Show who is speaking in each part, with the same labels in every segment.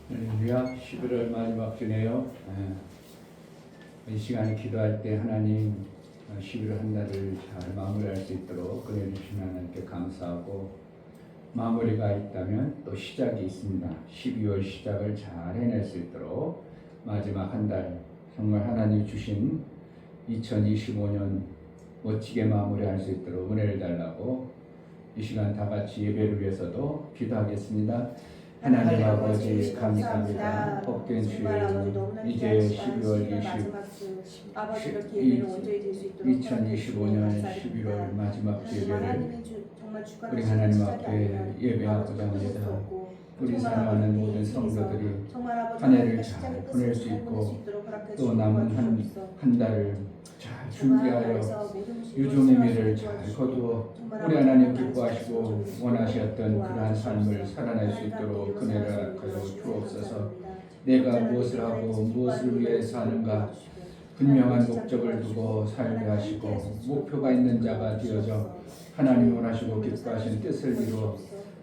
Speaker 1: 할렐루야. 11월 마지막 주네요. 이 시간에 기도할 때 하나님 11월 한 달을 잘 마무리할 수 있도록 은혜 주신 하나님께 감사하고, 마무리가 있다면 또 시작이 있습니다. 12월 시작을 잘 해낼 수 있도록 마지막 한 달 정말 하나님 주신 2025년 멋지게 마무리할 수 있도록 은혜를 달라고 이 시간 다 같이 예배를 위해서도 기도하겠습니다. 하나님 아버지 감사합니다. 복된 주일 이제 12월 2025년 11월 마지막 주 예배를 우리 하나님 앞에 예배하고자 합니다. 우리 사랑하는 모든 성도들이 한 해를 잘 보낼 수 있고 또 남은 한 달을 잘 준비하여 유종의 미를 잘 거두어 우리 하나님 기뻐하시고 원하셨던 그러한 삶을 살아낼 수 있도록 은혜를 하여 주옵소서. 내가 무엇을 하고 무엇을 위해 사는가 분명한 목적을 두고 살게 하시고 목표가 있는 자가 되어져 하나님 원하시고 기뻐하신 뜻을 이루어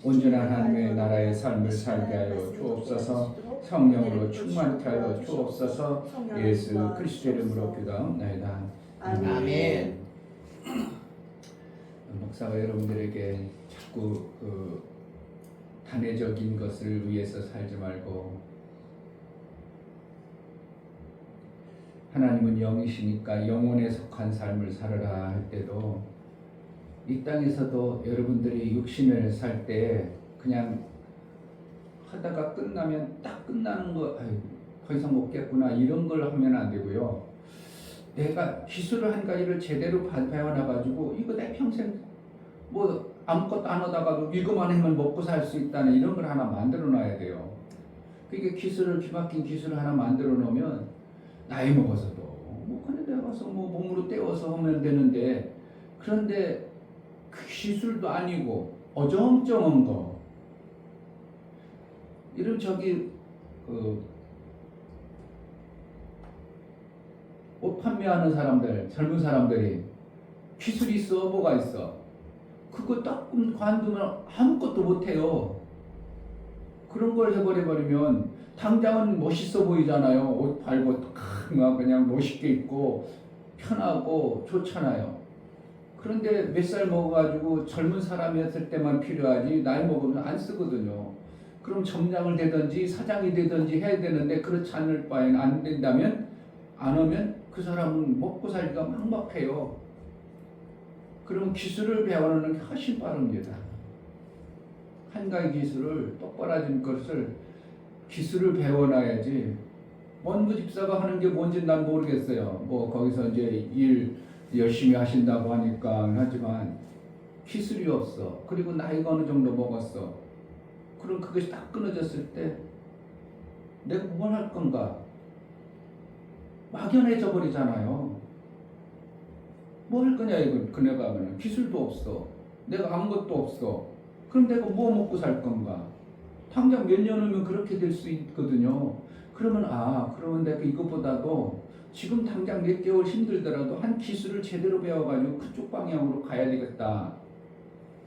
Speaker 1: 온전한 하나님의 나라의 삶을 살게 하여 주옵소서. 성령으로 충만케 하여 주옵소서. 예수 그리스도의 이름으로 기도합니다. 아멘. 목사가 여러분들에게 자꾸 단회적인 것을 위해서 살지 말고, 하나님은 영이시니까 영혼에 속한 삶을 살아라 할 때도 이 땅에서도 여러분들이 육신을 살 때 그냥 하다가 끝나면 딱 끝나는 거, 더 이상 못겠구나 이런 걸 하면 안 되고요. 내가 기술을 한 가지를 제대로 배워놔가지고 이거 내 평생 뭐 아무것도 안 하다가도 이거만 하면 먹고 살 수 있다는 이런 걸 하나 만들어 놔야 돼요. 그게 기막힌 기술을 하나 만들어 놓으면 나이 먹어서도 뭐 그냥 내가 가서 뭐 몸으로 때워서 하면 되는데, 그런데 그 기술도 아니고 어정쩡한 거, 이런 옷 판매하는 사람들, 젊은 사람들이 기술이 있어 뭐가 있어? 그거 딱 관두면 아무것도 못해요. 그런 걸 해버리면 당장은 멋있어 보이잖아요. 옷 팔고 그냥 멋있게 입고 편하고 좋잖아요. 그런데 몇 살 먹어가지고 젊은 사람이었을 때만 필요하지 나이 먹으면 안 쓰거든요. 그럼 점장을 되든지 사장이 되든지 해야 되는데 그렇지 않을 바에는 안 된다면 안 하면 그 사람은 먹고 살기가 막막해요. 그럼 기술을 배워놓는 게 훨씬 빠릅니다. 한 가지 기술을 똑바라진 것을 기술을 배워놔야지. 원부 집사가 하는 게 뭔지 난 모르겠어요. 뭐 거기서 이제 일 열심히 하신다고 하니까 하지만 기술이 없어. 그리고 나이가 어느 정도 먹었어. 그럼 그것이 딱 끊어졌을 때 내가 뭘 할 건가? 막연해져 버리잖아요. 뭐 할 거냐 이거. 그네가 하면 기술도 없어. 내가 아무것도 없어. 그럼 내가 뭐 먹고 살 건가? 당장 몇 년 후면 그렇게 될 수 있거든요. 그러면 그러면 내가 이것보다도 지금 당장 몇 개월 힘들더라도 한 기술을 제대로 배워가지고 그쪽 방향으로 가야 되겠다.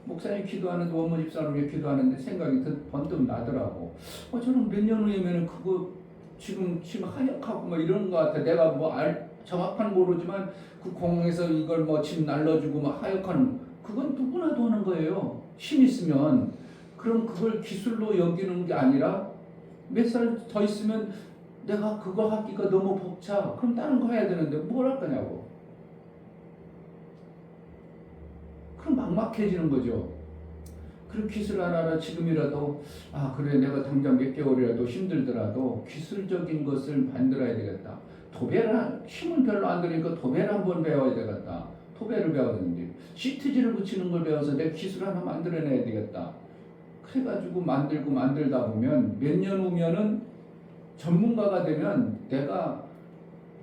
Speaker 1: 목사님 기도하는데 원무 집사를 위해 기도하는데 생각이 번뜩 나더라고. 저는 몇 년 후에면 그거 지금 하역하고 뭐 이런 거 같아. 내가 뭐 정확한 모르지만 그 공항에서 이걸 뭐 집 날라주고 막 하역하는, 그건 누구나도 하는 거예요. 힘 있으면. 그럼 그걸 기술로 여기는 게 아니라 몇 살 더 있으면 내가 그거 하기가 너무 벅차. 그럼 다른 거 해야 되는데 뭘 할 거냐고. 그럼 막막해지는 거죠. 그럼 기술 하나를 지금이라도 그래 내가 당장 몇 개월이라도 힘들더라도 기술적인 것을 만들어야 되겠다. 도배를 힘은 별로 안 들으니까 도배를 한번 배워야 되겠다. 도배를 배웠는데 시트지를 붙이는 걸 배워서 내 기술 하나 만들어내야 되겠다. 그래가지고 만들다 보면 몇 년 후면은 전문가가 되면 내가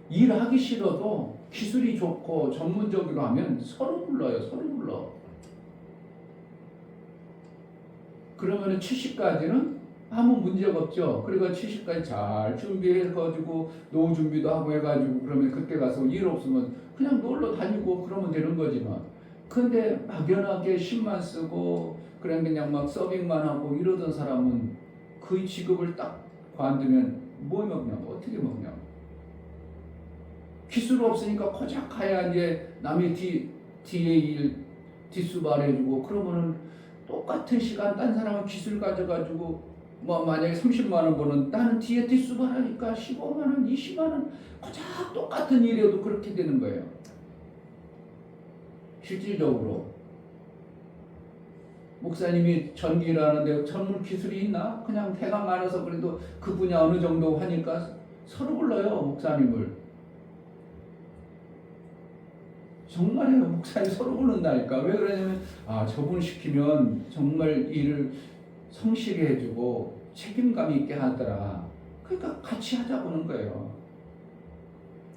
Speaker 1: 일하기 싫어도 기술이 좋고 전문적으로 하면 서로 불러. 그러면 70까지는 아무 문제가 없죠. 그러니까 70까지 잘 준비해가지고 노후 준비도 하고 해가지고 그러면 그때 가서 일 없으면 그냥 놀러 다니고 그러면 되는 거지만, 근데 막연하게 힘만 쓰고 그냥 막 서빙만 하고 이러던 사람은 그 직업을 딱 관두면 뭐 먹냐, 어떻게 먹냐. 기술 없으니까 고작 가야 이제 남의 뒤에 일 뒷수 말해주고, 그러면은 똑같은 시간 딴 사람은 기술 가져가지고 뭐 만약에 30만 원 버는 나는 뒤에 뒷수 말하니까 15만 원, 20만 원 고작 똑같은 일이어도 그렇게 되는 거예요. 실질적으로 목사님이 전기를 하는데 전문 기술이 있나? 그냥 대강 알아서 그래도 그 분야 어느 정도 하니까 서로 불러요, 목사님을. 정말이에요. 목사님 서로 부른다니까. 왜 그러냐면 저분 시키면 정말 일을 성실히 해주고 책임감 있게 하더라. 그러니까 같이 하자고는 거예요.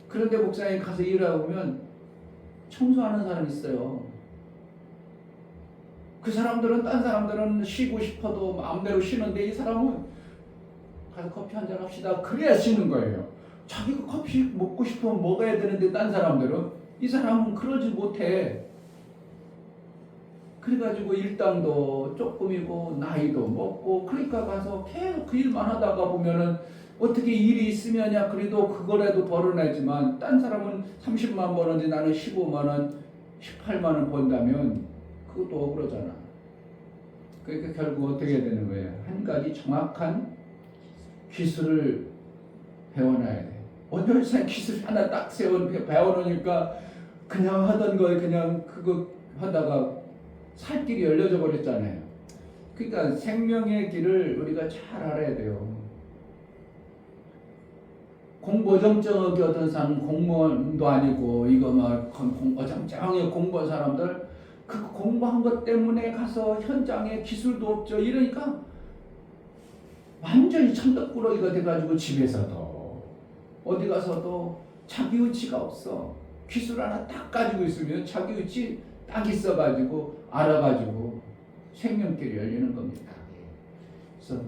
Speaker 1: 그런데 목사님 가서 일하고 보면 청소하는 사람 있어요. 그 사람들은 딴 사람들은 쉬고 싶어도 마음대로 쉬는데 이 사람은 가서 커피 한잔 합시다. 그래야 쉬는 거예요. 자기가 커피 먹고 싶으면 먹어야 되는데 딴 사람들은, 이 사람은 그러지 못해. 그래가지고 일당도 조금이고 나이도 먹고, 그러니까 가서 계속 그 일만 하다가 보면은 어떻게 일이 있으면야 그래도 그거라도 벌어내지만, 딴 사람은 30만 버는데 나는 15만 원, 18만 원 번다면 그것도 억울하잖아. 그러니까 결국 어떻게 되는 거예요? 한 가지 정확한 기술을 배워놔야 돼. 원효산 기술 하나 딱 배워놓으니까 그냥 하던 거에 그냥 그거 하다가 살 길이 열려져 버렸잖아요. 그러니까 생명의 길을 우리가 잘 알아야 돼요. 공부 어정쩡하게 어떤 사람 공무원도 아니고 이거 막 어정쩡하게 공부한 사람들, 그 공부한 것 때문에 가서 현장에 기술도 없죠. 이러니까 완전히 천덕꾸러기가 돼가지고 집에서도 어디 가서도 자기 의지가 없어. 기술 하나 딱 가지고 있으면 자기 의지 딱 있어가지고 알아가지고 생명길이 열리는 겁니다. 그래서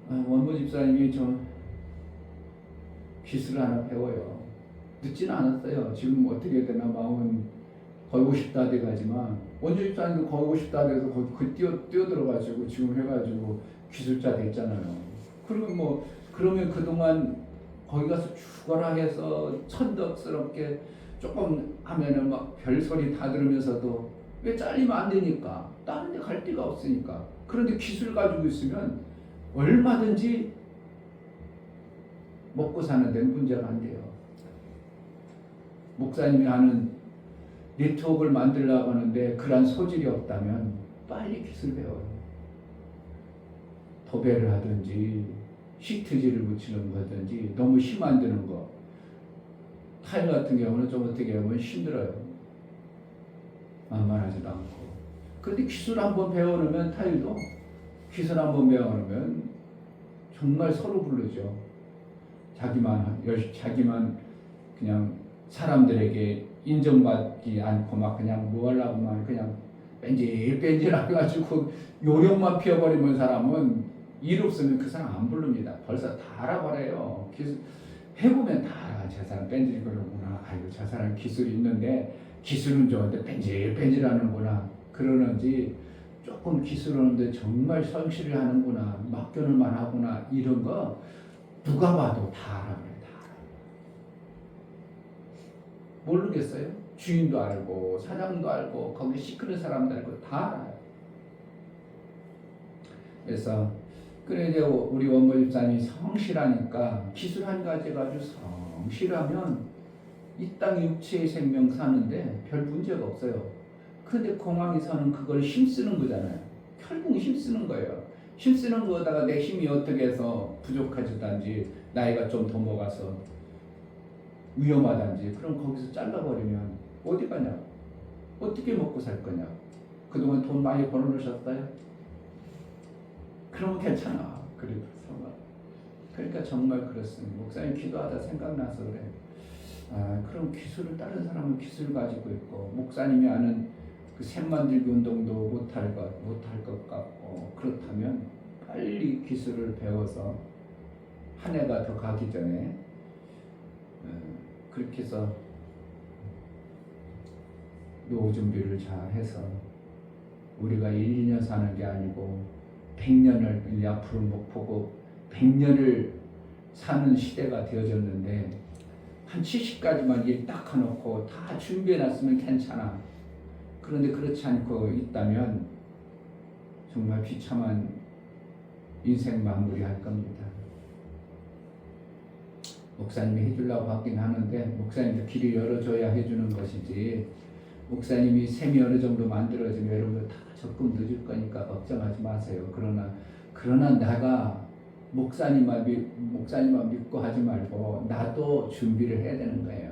Speaker 1: 원모 집사님이 좀 기술을 하나 배워요. 늦지는 않았어요. 지금 어떻게 되나 마음은 거의 50다 돼가지만, 원주 집사님도 거의 50다 돼서 뛰어들어가지고 지금 해가지고 기술자 됐잖아요. 그러면 그동안 거기 가서 죽어라 해서 천덕스럽게 조금 하면은 막 별소리 다 들으면서도, 왜 잘리면 안 되니까, 다른 데 갈 데가 없으니까. 그런데 기술 가지고 있으면 얼마든지 먹고 사는 데는 문제가 안 돼요. 목사님이 하는 네트워크를 만들려고 하는데 그런 소질이 없다면 빨리 기술 배워요. 도배를 하든지 시트지를 붙이는 거든지, 너무 힘 안 드는 거. 타일 같은 경우는 좀 어떻게 하면 힘들어요. 만만하지도 않고. 그런데 기술 한번 배워놓으면, 타일도 기술 한번 배워놓으면 정말 서로 부르죠. 자기만 그냥 사람들에게 인정받지 않고 막 그냥 뭐 하려고만 그냥 뺀질뺀질 해가지고 요령만 피워버리는 사람은 일 없으면 그 사람 안 부릅니다. 벌써 다 알아버려요. 해보면 다 알아. 저 사람 뺀질 그러구나. 아이고 저 사람 기술이 있는데 기술은 좋은데 뺀질 하는구나. 그러는지, 조금 기술 하는데 정말 성실히 하는구나, 맡겨놓을만 하구나, 이런 거 누가 봐도 다 알아버려요. 다 알아요. 모르겠어요? 주인도 알고 사장도 알고 거기 시끄러운 사람도 알고 다 알아요. 그래서 이제 우리 원모 집사님이 성실하니까, 기술 한 가지 가지고 성실하면 이 땅에 육체의 생명 사는데 별 문제가 없어요. 근데 공항에서는 그걸 힘쓰는 거잖아요. 결국 힘쓰는 거예요. 힘쓰는 거다가 내 힘이 어떻게 해서 부족하지단지, 나이가 좀 더 먹어서 위험하단지, 그럼 거기서 잘라버리면 어디 가냐? 어떻게 먹고 살 거냐? 그동안 돈 많이 벌어놓으셨어요? 그러면 괜찮아. 그래도 정말. 그러니까 정말 그렇습니다. 목사님 기도하다 생각나서 그래. 그럼 기술을, 다른 사람은 기술 가지고 있고 목사님이 아는 그 샘 만들기 운동도 못할 것 같고, 그렇다면 빨리 기술을 배워서 한 해가 더 가기 전에 그렇게 해서 노후 준비를 잘 해서, 우리가 1, 2년 사는 게 아니고 100년을 앞으로 못 보고 100년을 사는 시대가 되어졌는데 한 70까지만 일 딱 해놓고 다 준비해놨으면 괜찮아. 그런데 그렇지 않고 있다면 정말 비참한 인생 마무리할 겁니다. 목사님이 해주려고 하긴 하는데 목사님도 길을 열어줘야 해주는 것이지, 목사님이 셈이 어느 정도 만들어지면 여러분들 다 적금 늦을 거니까 걱정하지 마세요. 그러나 내가 목사님만 믿고 하지 말고 나도 준비를 해야 되는 거예요.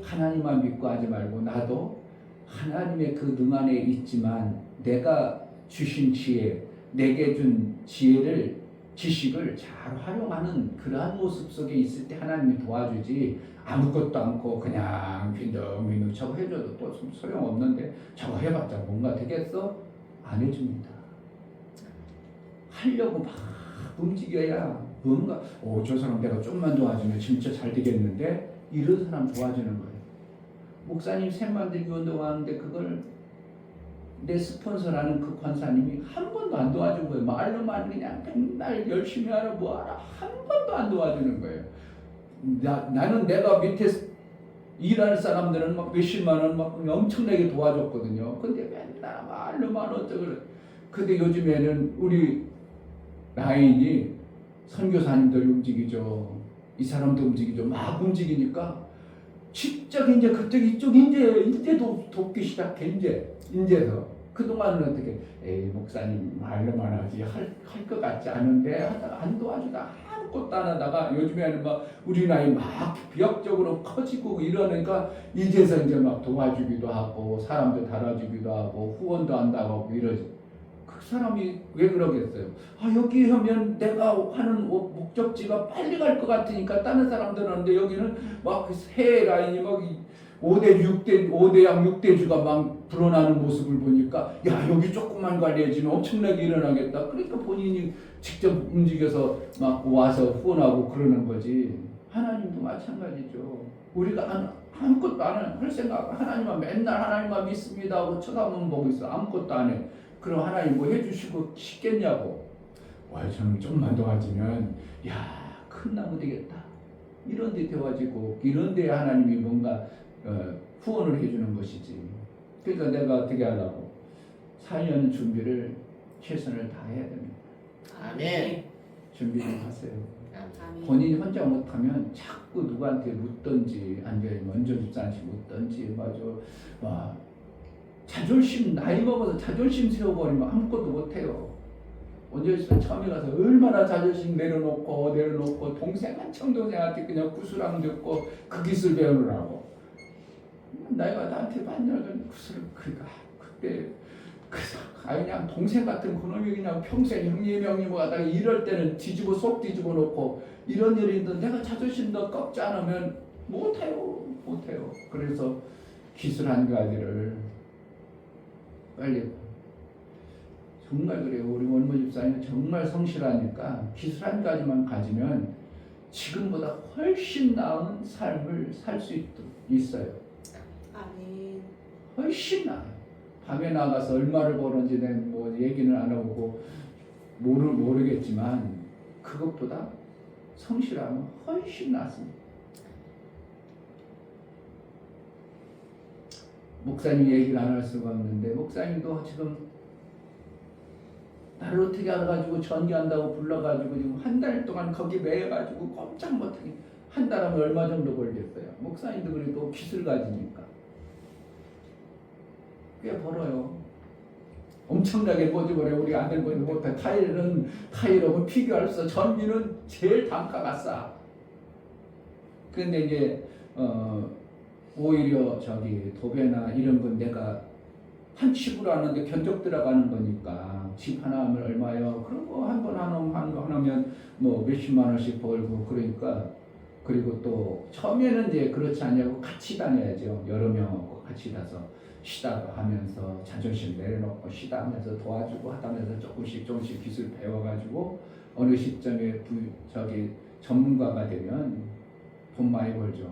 Speaker 1: 하나님만 믿고 하지 말고 나도 하나님의 그 능 안에 있지만 내가 주신 지혜, 내게 준 지식을 잘 활용하는 그러한 모습 속에 있을 때 하나님이 도와주지, 아무것도 않고 그냥 빈둥빈둥 저거 해줘도 또 소용없는데 저거 해봤자 뭔가 되겠어? 안 해줍니다. 하려고 막 움직여야 뭔가 저 사람 내가 좀만 도와주면 진짜 잘 되겠는데, 이런 사람 도와주는 거예요. 목사님 샘 만들기 운동하는데 그걸 내 스폰서라는 그 권사님이 한 번도 안 도와준 거예요. 말로만 그냥 맨날 열심히 하라 뭐하라 한 번도 안 도와주는 거예요. 나는 내가 밑에 일하는 사람들은 막 몇십만 원 막 엄청나게 도와줬거든요. 근데 맨날 말로만 어쩌고. 근데 요즘에는 우리 라인이 선교사님들이 움직이죠. 이 사람도 움직이죠. 막 움직이니까 직접 이제 그쪽 이쪽 이제 돕기 시작해. 이제서 그동안은 어떻게 목사님 말로만 하지 할 것 같지 않은데 하다가 안 도와주다 아무것도 안 하다가 요즘에는 막 우리 나이 막 비약적으로 커지고 이러니까 이제서 이제 막 도와주기도 하고 사람도 달아주기도 하고 후원도 한다고 이러지. 그 사람이 왜 그러겠어요? 여기 하면 내가 하는 목적지가 빨리 갈 것 같으니까 다른 사람들은 하는데 여기는 막 새 라인이 막 5대양 6대주가 막 불어나는 모습을 보니까 야 여기 조금만 관리해주면 엄청나게 일어나겠다. 그러니까 본인이 직접 움직여서 막 와서 후원하고 그러는 거지. 하나님도 마찬가지죠. 우리가 아무것도 안 할 생각, 하나님만 맨날 하나님만 믿습니다 하고 쳐다보면 보고 있어. 아무것도 안 해. 그럼 하나님 뭐 해주시고 싶겠냐고. 저는 좀만 도와주면 큰 나무 되겠다. 이런 데 도와지고 이런 데 하나님이 뭔가 후원을 해주는 것이지. 그러니까 내가 어떻게 하려고? 살려는 준비를 최선을 다해야 됩니다.
Speaker 2: 아멘.
Speaker 1: 준비 좀 하세요.
Speaker 2: 아멘.
Speaker 1: 본인이 혼자 못하면 자꾸 누구한테 묻든지 아니면 먼저 집사한테 묻든지 자존심, 나이 먹어서 자존심 세워버리면 아무것도 못해요. 언제 집사 처음에 가서 얼마나 자존심 내려놓고 동생 한 청동생한테 그냥 구슬랑 듣고 그 기술 배우느라고. 내가 나한테 만나는 구슬 그때 그냥 동생 같은 그놈이 그냥 평생 형님 하다가 이럴 때는 속 뒤집어 놓고 이런 일이 있는데 내가 자존심도 꺾지 않으면 못해요. 그래서 기술 한 가지를 빨리, 정말 그래요. 우리 원모 집사님 정말 성실하니까 기술 한 가지만 가지면 지금보다 훨씬 나은 삶을 살 수 있어요.
Speaker 2: 아멘.
Speaker 1: 훨씬 나아요. 밤에 나가서 얼마를 버는지는 뭐 얘기는 안 하고 모르겠지만 그것보다 성실하면 훨씬 낫습니다. 목사님 얘기를 안 할 수가 없는데 목사님도 지금 나를 어떻게 알아가지고 전기한다고 불러가지고 지금 한 달 동안 거기 매여가지고 꼼짝 못하게 한 달 하면 얼마 정도 벌겠어요. 목사님도 그래도 기술 가지니까 꽤 벌어요. 엄청나게 버티버려. 우리 아들 못해. 타일은 피규어할 수, 전기는 제일 단가가 싸. 근데 이제 오히려 도배나 이런 건 내가 한 칩으로 하는데 견적 들어가는 거니까 집 하나 하면 얼마요? 그런 거 한 번 하면 뭐 몇십만 원씩 벌고 그러니까. 그리고 또 처음에는 이제 그렇지 않냐고 같이 다녀야죠. 여러 명하고 같이 가서 쉬다 하면서 자존심 내려놓고 쉬다 하면서 도와주고 하다면서 조금씩 기술 배워가지고 어느 시점에 전문가가 되면 돈 많이 벌죠.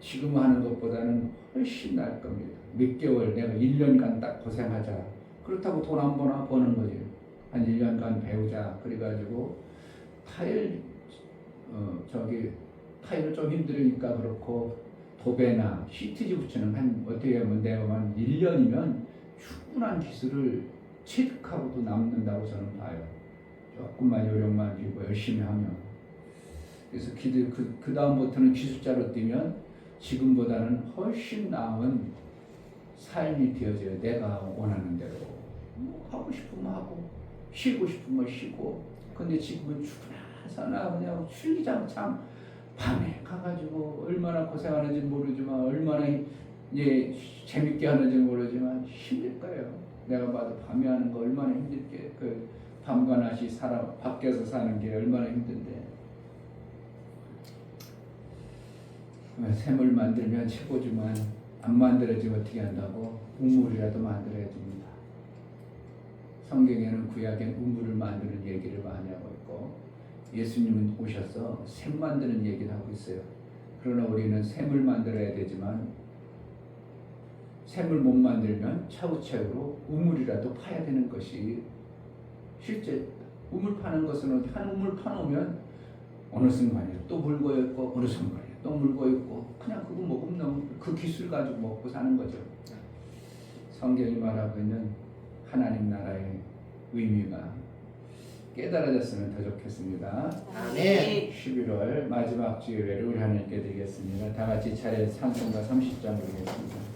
Speaker 1: 지금 하는 것보다는 훨씬 나을 겁니다. 몇 개월, 내가 1년간 딱 고생하자. 그렇다고 돈 안 버나? 버는 거지. 한 1년간 배우자. 그래가지고 타일 타일은 좀 힘들으니까 그렇고 도배나 시트지 붙이는 한 어떻게 보면 내가 한 1년이면 충분한 기술을 체득하고도 남는다고 저는 봐요. 조금만 요령만 비고 열심히 하면. 그래서 그 다음부터는 기술자로 뛰면 지금보다는 훨씬 나은 삶이 되어져요. 내가 원하는 대로 하고 싶으면 하고 쉬고 싶으면 쉬고. 근데 지금은 죽으나 그냥 출기장창 밤에 가가지고 얼마나 고생하는지 모르지만 얼마나 재밌게 하는지 모르지만 힘들 거예요. 내가 봐도 밤에 하는 거 얼마나 힘들게 그 밤과 낮이 밖에서 사는 게 얼마나 힘든데. 샘을 만들면 최고지만 안 만들어지면 어떻게 한다고? 우물이라도 만들어야 됩니다. 성경에는 구약엔 우물을 만드는 얘기를 많이 하고 있고 예수님은 오셔서 샘 만드는 얘기를 하고 있어요. 그러나 우리는 샘을 만들어야 되지만 샘을 못 만들면 차후차후로 우물이라도 파야 되는 것이 실제 우물 파는 것은 한 우물 파놓으면 어느 순간에 또 물 고여 있고 어느 순간에 또 물 고여 있고 그냥 그거 먹으면 그 기술 가지고 먹고 사는 거죠. 성경이 말하고 있는 하나님 나라의 의미가 깨달아졌으면 더 좋겠습니다.
Speaker 2: 아멘.
Speaker 1: 11월 마지막 주 예배를 우리 하나님께 드리겠습니다. 다 같이 차례 찬송가 30장 드리겠습니다.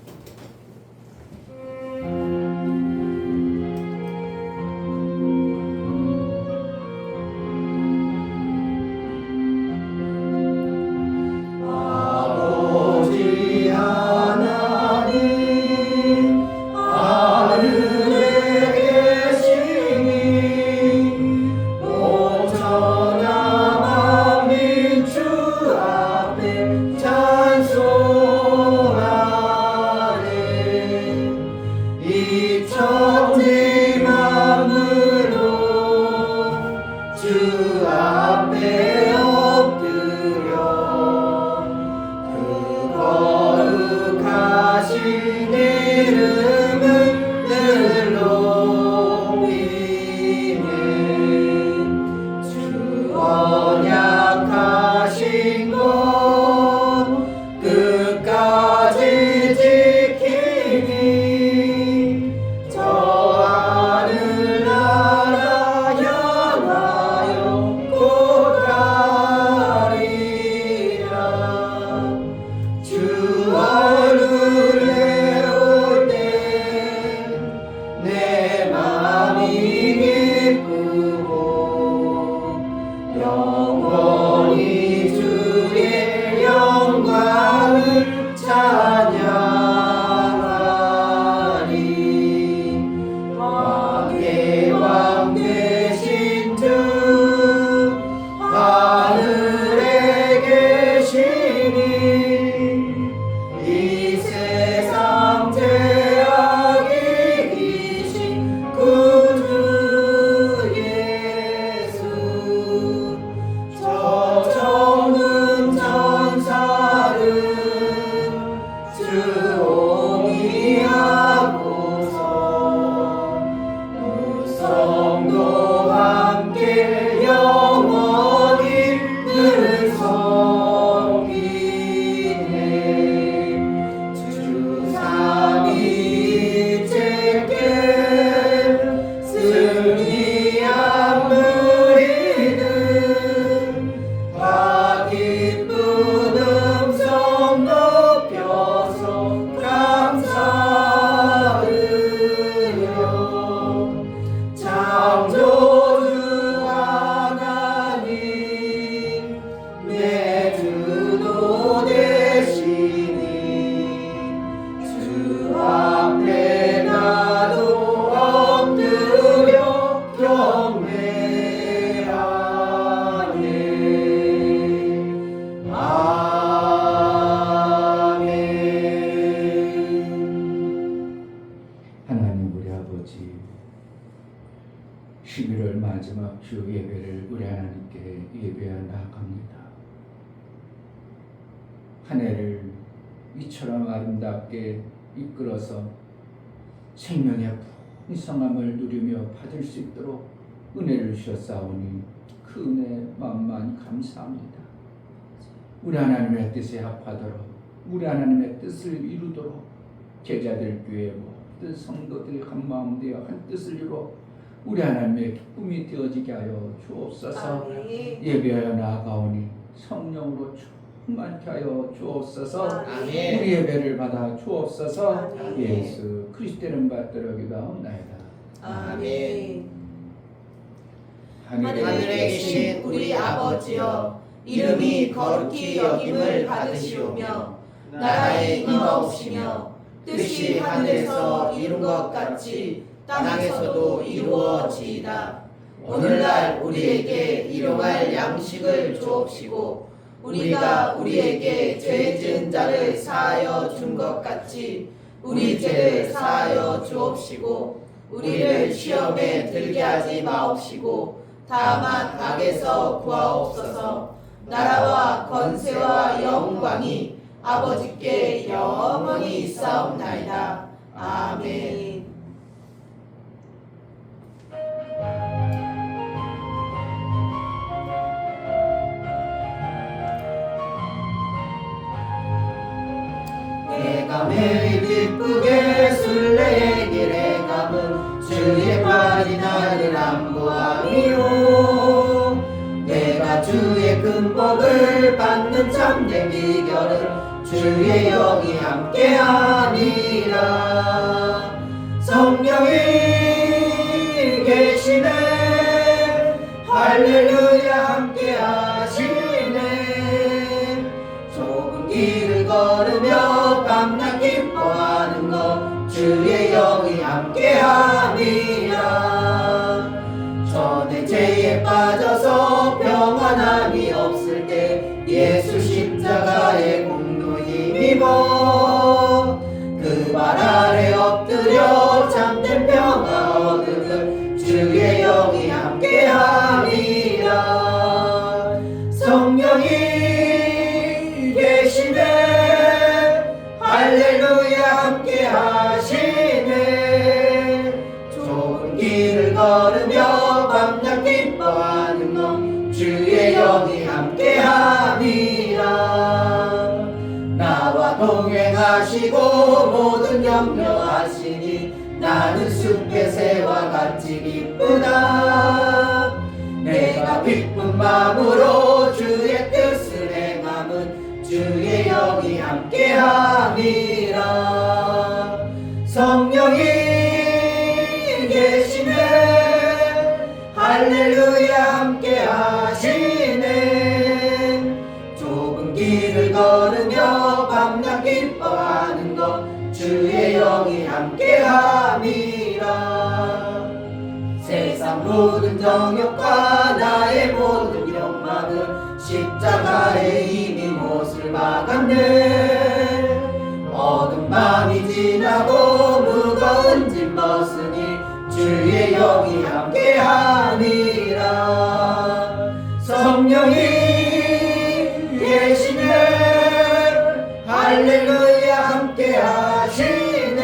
Speaker 1: 하나님 우리 아버지 11월 마지막 주 예배를 우리 하나님께 예배하여 나아갑니다. 한 해를 이처럼 아름답게 이끌어서 생명의 풍성함을 누리며 받을 수 있도록 은혜를 주셨사오니 그 은혜 만만 감사합니다. 우리 하나님의 뜻에 합하도록 우리 하나님의 뜻을 이루도록 제자들 교회 모든 성도들이 한 마음 되어 한 뜻을 이루어 우리 하나님의 기쁨이 되어지게 하여 주옵소서.
Speaker 2: 아멘.
Speaker 1: 예배하여 나아가오니 성령으로 충만케 하여 주옵소서.
Speaker 2: 아멘.
Speaker 1: 우리 예배를 받아 주옵소서.
Speaker 2: 아멘.
Speaker 1: 예수 그리스도를 받들어 기도하옵나이다.
Speaker 2: 아멘.
Speaker 3: 하늘에 계신 우리 아버지여, 이름이 거룩히 여김을 받으시오며 나라에 임하옵시며 뜻이 하늘에서 이룬 것 같이 땅에서도 이루어지이다. 오늘날 우리에게 일용할 양식을 주옵시고 우리가 우리에게 죄 지은 자를 사하여 준 것 같이 우리 죄를 사하여 주옵시고 우리를 시험에 들게 하지 마옵시고 다만 악에서 구하옵소서. 나라와 권세와 영광이 아버지께 영원히 있사옵나이다. 아멘. 내가 매일 기쁘게 순례의 길에 가면 주의 팔이 나를 안보함이요. 내가 주의 큰 복을 받는 참된 비결은 주의 영이 함께함이라. 성령이 계시네, 할렐루야 함께하시네. 좁은 길을 걸으며 밤낮 기뻐하는 것 주의 영이 함께함이라. 전에 죄에 빠져서 평안함이 없을 때 예수 십자가의 공로 힘입어 그 발 아래 엎드려 참된 평화 얻음을 주의 영이 함께함이라. 성령이 계시네, 할렐루야 함께하시네. 좁은 길을 걸으며 밤낮 기뻐하는 것 주의 영이 함께함이라. 나와 동행하시고 모든 염려하시니 나는 숲의 새와 같이 기쁘다. 내가 기쁜 마음으로 주의 뜻을 행함은 주의 영이 함께함이라. 성령이 계시네, 할렐루야 함께하시네. 좁은 길을 걸으며 밤낮 기뻐하는 것 주의 영이 함께함이라. 세상 모든 정욕과 나의 모든 욕망은 십자가에 이미 못을 막았네. 어두운 밤이 지나고 무거운 짐 벗으니 주의 영이 함께함이라. 성령이 계시네, 할렐루야 함께하시네.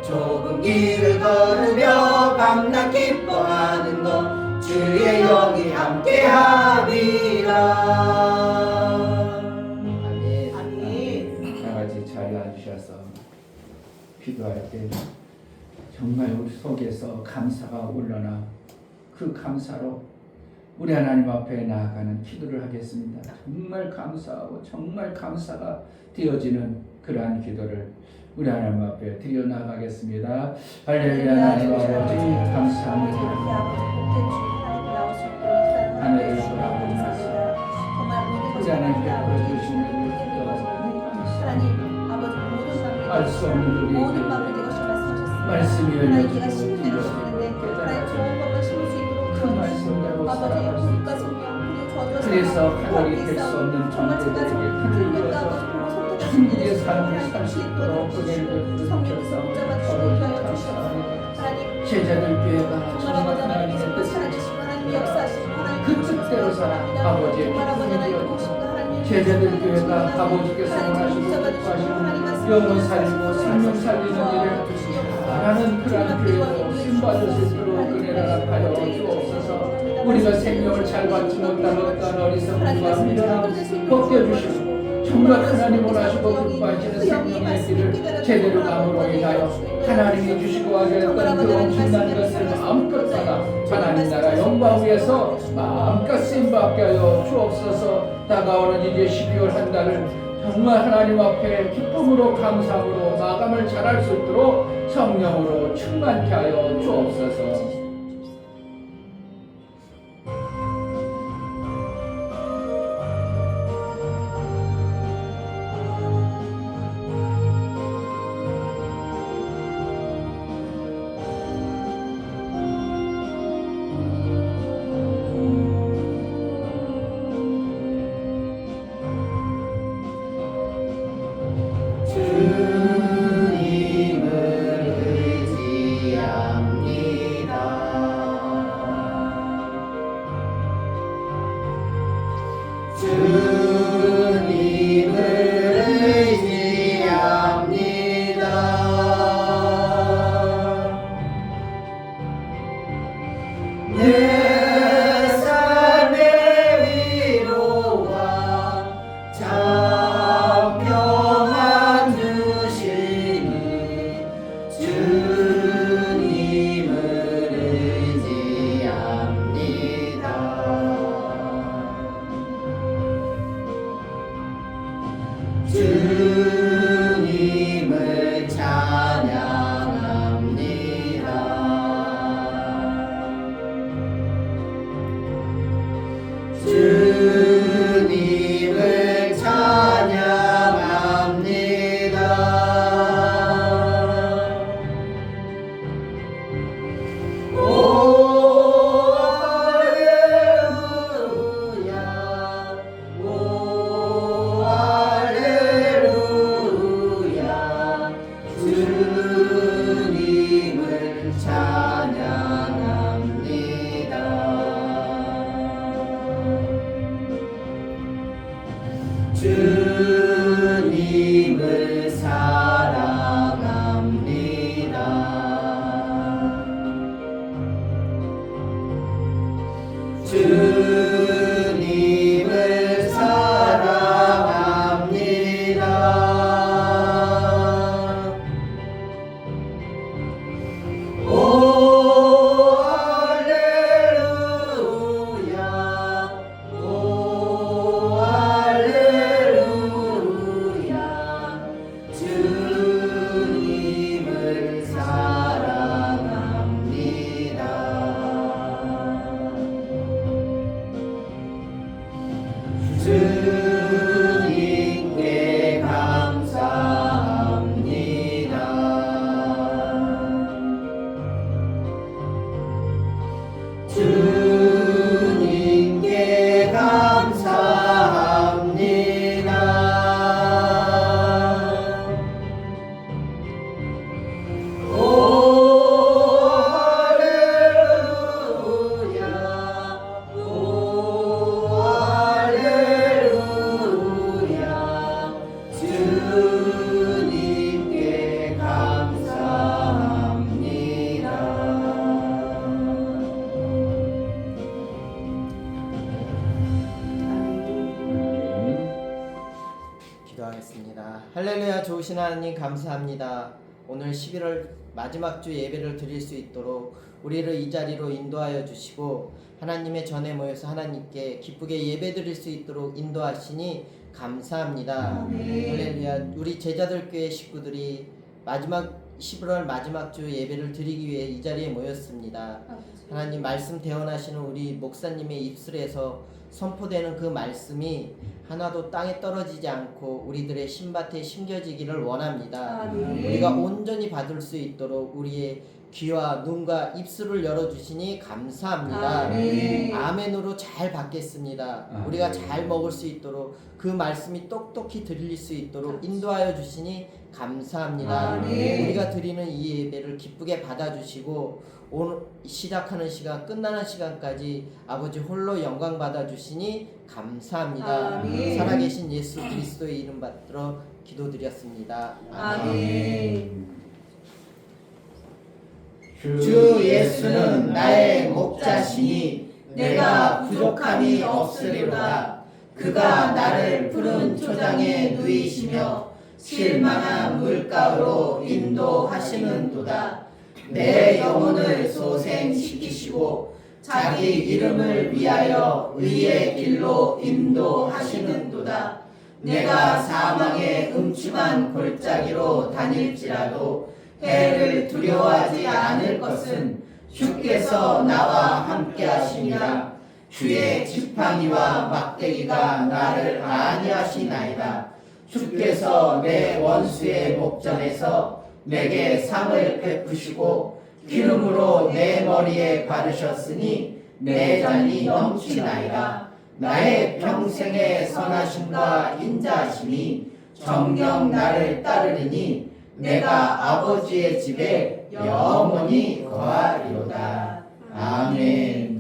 Speaker 3: 좁은 길을 걸으며 밤낮 기뻐하는 것 주의 영이 함께함이라.
Speaker 2: 아멘.
Speaker 1: 다 같이 자리에 앉으셔서 기도할 때 정말 우리 속에서 감사가 올라나 그 감사로 우리 하나님 앞에 나아가는 기도를 하겠습니다. 정말 감사하고 정말 감사가 되어지는 그러한 기도를 우리 하나님 앞에 드려 나가겠습니다. 할렐루야. 하나님 아버지 감사합니다. 하늘을 돌아보면서 우리 하나님 베풀어 주시는 알 수 없는 우리에게 말씀이 열려주시고 큰 말씀대로 살아갈 수 있도록 그래서 하늘이 될 수 없는 존재들에게 힘을 주어서 천국의 삶을 살 수 있도록 은혜를 베푸셨사오니 감사합니다. 제자들 교회가 정말 하나님의 그 뜻대로 살아 아버지의 기쁨이 되었고 제자들 교회가 아버지께서 원하시고 기뻐하시는 영혼 살리고 생명 살리는 일을 하는 그러한 교회로 쓰임받을 수 있도록 은혜를 허락하여 주옵소서. 우리가 생명을 잘 받지 못한 어떤 어리석음과 미련함 벗겨주시고 정말 하나님 원하시고 기뻐하시는 생명의 길을 제대로 감으로 인하여 하나님이 주시고 하셨던 그 엄청난 것을 마음껏 받아 하나님 나라 영광 위에서 마음껏 쓰임받게 하여 주옵소서. 다가오는 이제 12월 한 달을 정말 하나님 앞에 기쁨으로 감사함으로 마감을 잘할 수 있도록 성령으로 충만케 하여 주옵소서.
Speaker 3: 주님을 찬양합니다. 주님을 찬양합니다. 오 할렐루야, 오 할렐루야, 주님을 찬양합니다. 주님을 사랑합니다. 주님을 사랑합니다. 오 할렐루야, 오 할렐루야, 주님을 사랑합니다. 주님께 감사합니다. 주님께 감사합니다. 오 할렐루야, 오 할렐루야, 주님께 감사합니다.
Speaker 4: 기도하겠습니다. 할렐루야. 좋으신 하나님 감사합니다. 오늘 11월 마지막 주 예배를 드릴 수 있도록 우리를 이 자리로 인도하여 주시고 하나님의 전에 모여서 하나님께 기쁘게 예배 드릴 수 있도록 인도하시니 감사합니다. 할렐루야. 우리 제자들 교회 식구들이 마지막 11월 마지막 주 예배를 드리기 위해 이 자리에 모였습니다. 하나님 말씀 대언하시는 우리 목사님의 입술에서 선포되는 그 말씀이 하나도 땅에 떨어지지 않고 우리들의 신밭에 심겨지기를 원합니다. 우리가 온전히 받을 수 있도록 우리의 귀와 눈과 입술을 열어주시니 감사합니다. 아멘으로 잘 받겠습니다. 우리가 잘 먹을 수 있도록 그 말씀이 똑똑히 들릴 수 있도록 인도하여 주시니 감사합니다. 우리가 드리는 이 예배를 기쁘게 받아주시고 오늘 시작하는 시간 끝나는 시간까지 아버지 홀로 영광 받아주시니 감사합니다. 살아계신 예수 그리스도의 이름 받들어 기도드렸습니다. 아멘.
Speaker 3: 주 예수는 나의 목자시니 내가 부족함이 없으리로다. 그가 나를 푸른 초장에 누이시며 실만한 물가로 인도하시는도다. 내 영혼을 소생시키시고 자기 이름을 위하여 의의 길로 인도하시는도다. 내가 사망의 음침한 골짜기로 다닐지라도 해를 두려워하지 않을 것은 주께서 나와 함께 하시니라. 주의 지팡이와 막대기가 나를 안위하시나이다. 주께서 내 원수의 목전에서 내게 상을 베푸시고 기름으로 내 머리에 바르셨으니 내 잔이 넘치나이다. 나의 평생의 선하심과 인자하심이 정녕 나를 따르리니 내가 아버지의 집에 영원히 거하리로다. 아멘.